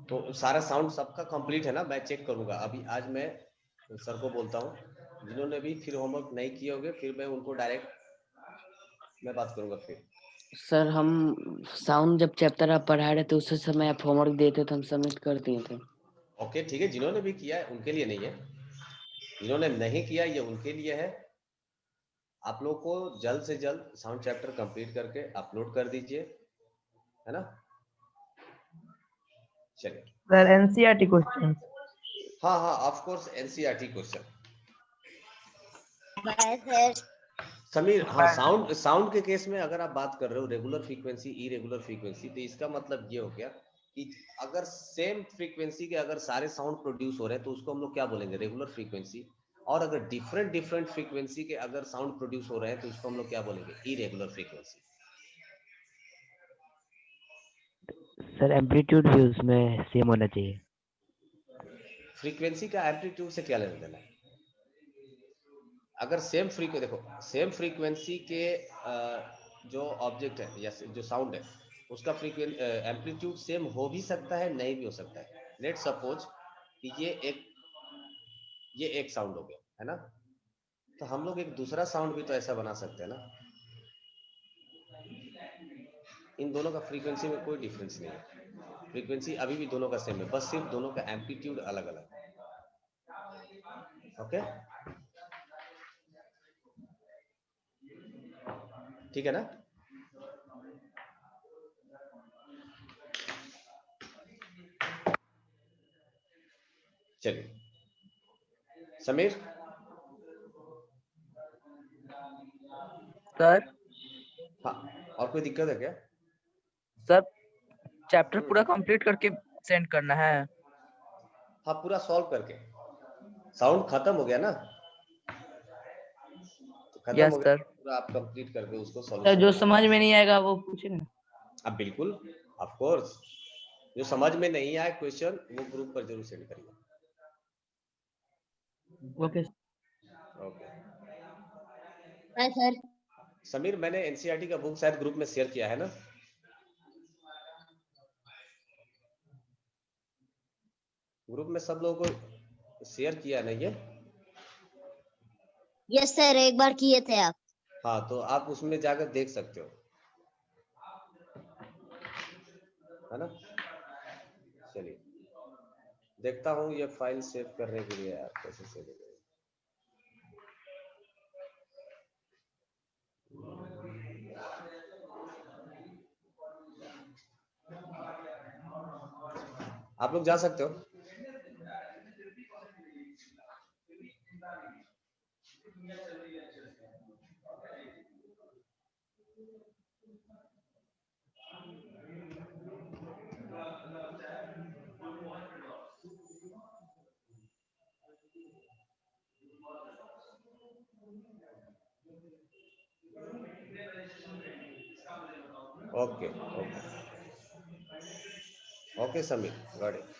तो सारा साउंड सबका कंप्लीट है ना. मैं चेक करूंगा अभी. आज मैं सर को बोलता हूँ, जिन्होंने भी फिर होमवर्क नहीं किए होंगे फिर मैं उनको डायरेक्ट मैं बात करूंगा फिर. सर हम साउंड जब चैप्टर आप पढ़ा रहे थे उसी समय आप होमवर्क देते तो हम सबमिट कर दिए थे. ओके ठीक है, जिन्होंने भी किया है उनके लिए नहीं है, जिन्होंने नहीं किया ये उनके लिए है. आप लोग को जल्द से जल्द साउंड चैप्टर कंप्लीट करके अपलोड कर दीजिए, है ना. चलिए. Sir, NCERT questions. हाँ हाँ, of course NCERT question. Bye sir. Sameer, हाँ साउंड के केस में अगर आप बात कर रहे हो रेगुलर फ्रीक्वेंसी, इरेगुलर फ्रीक्वेंसी, तो इसका मतलब ये हो गया कि अगर सेम फ्रीक्वेंसी के अगर सारे साउंड प्रोड्यूस हो रहे हैं तो उसको हम लोग क्या बोलेंगे, रेगुलर फ्रीक्वेंसी। और अगर डिफरेंट फ्रीक्वेंसी के अगर साउंड प्रोड्यूस हो रहे हैं तो उसको हम लोग क्या बोलेंगे, इरेगुलर फ्रीक्वेंसी। सर एम्पलीट्यूड भी उसमें सेम होना चाहिए। फ्रीक्वेंसी का एम्पलीट्यूड से क्या लेना देना है? अगर सेम फ्रीक्वेंसी के जो ऑब्जेक्ट है या जो साउंड है उसका एम्पलीट्यूड सेम हो भी सकता है, नहीं भी हो सकता है। लेट सपोज कि ये एक साउंड हो गया है ना, तो हम लोग एक दूसरा साउंड भी तो ऐसा बना सकते हैं ना। इन दोनों का फ्रीक्वेंसी में कोई डिफरेंस नहीं है, फ्रीक्वेंसी अभी भी दोनों का सेम है, बस सिर्फ दोनों का एम्पलीट्यूड अलग अलग है। ओके, ठीक है ना। चलिए समीर। सर हाँ, और कोई दिक्कत है क्या? सर चैप्टर पूरा कंप्लीट करके सेंड करना है। हाँ, पूरा सॉल्व करके। साउंड खत्म हो गया ना, तो खत्म यस हो गया, सर। पूरा आप कंप्लीट करके उसको सर सॉल्यूशन। जो समझ में नहीं आएगा वो पूछे ना। अब बिल्कुल, ऑफ कोर्स, जो समझ में नहीं आए क्वेश्चन वो ग्रुप पर जरूर सेंड करिए। Okay okay hi sir. Sameer, मैंने एनसीईआरटी का बुक शायद ग्रुप में शेयर किया है ना। ग्रुप में सब लोगों को शेयर किया नहीं है? यस सर, एक बार किए थे आप। हाँ, तो आप उसमें जाकर देख सकते हो, है ना। चलिए देखता हूँ ये फाइल सेव करने के लिए यार कैसे सेव करें। आप लोग जा सकते हो। Okay okay okay Sameer, got it.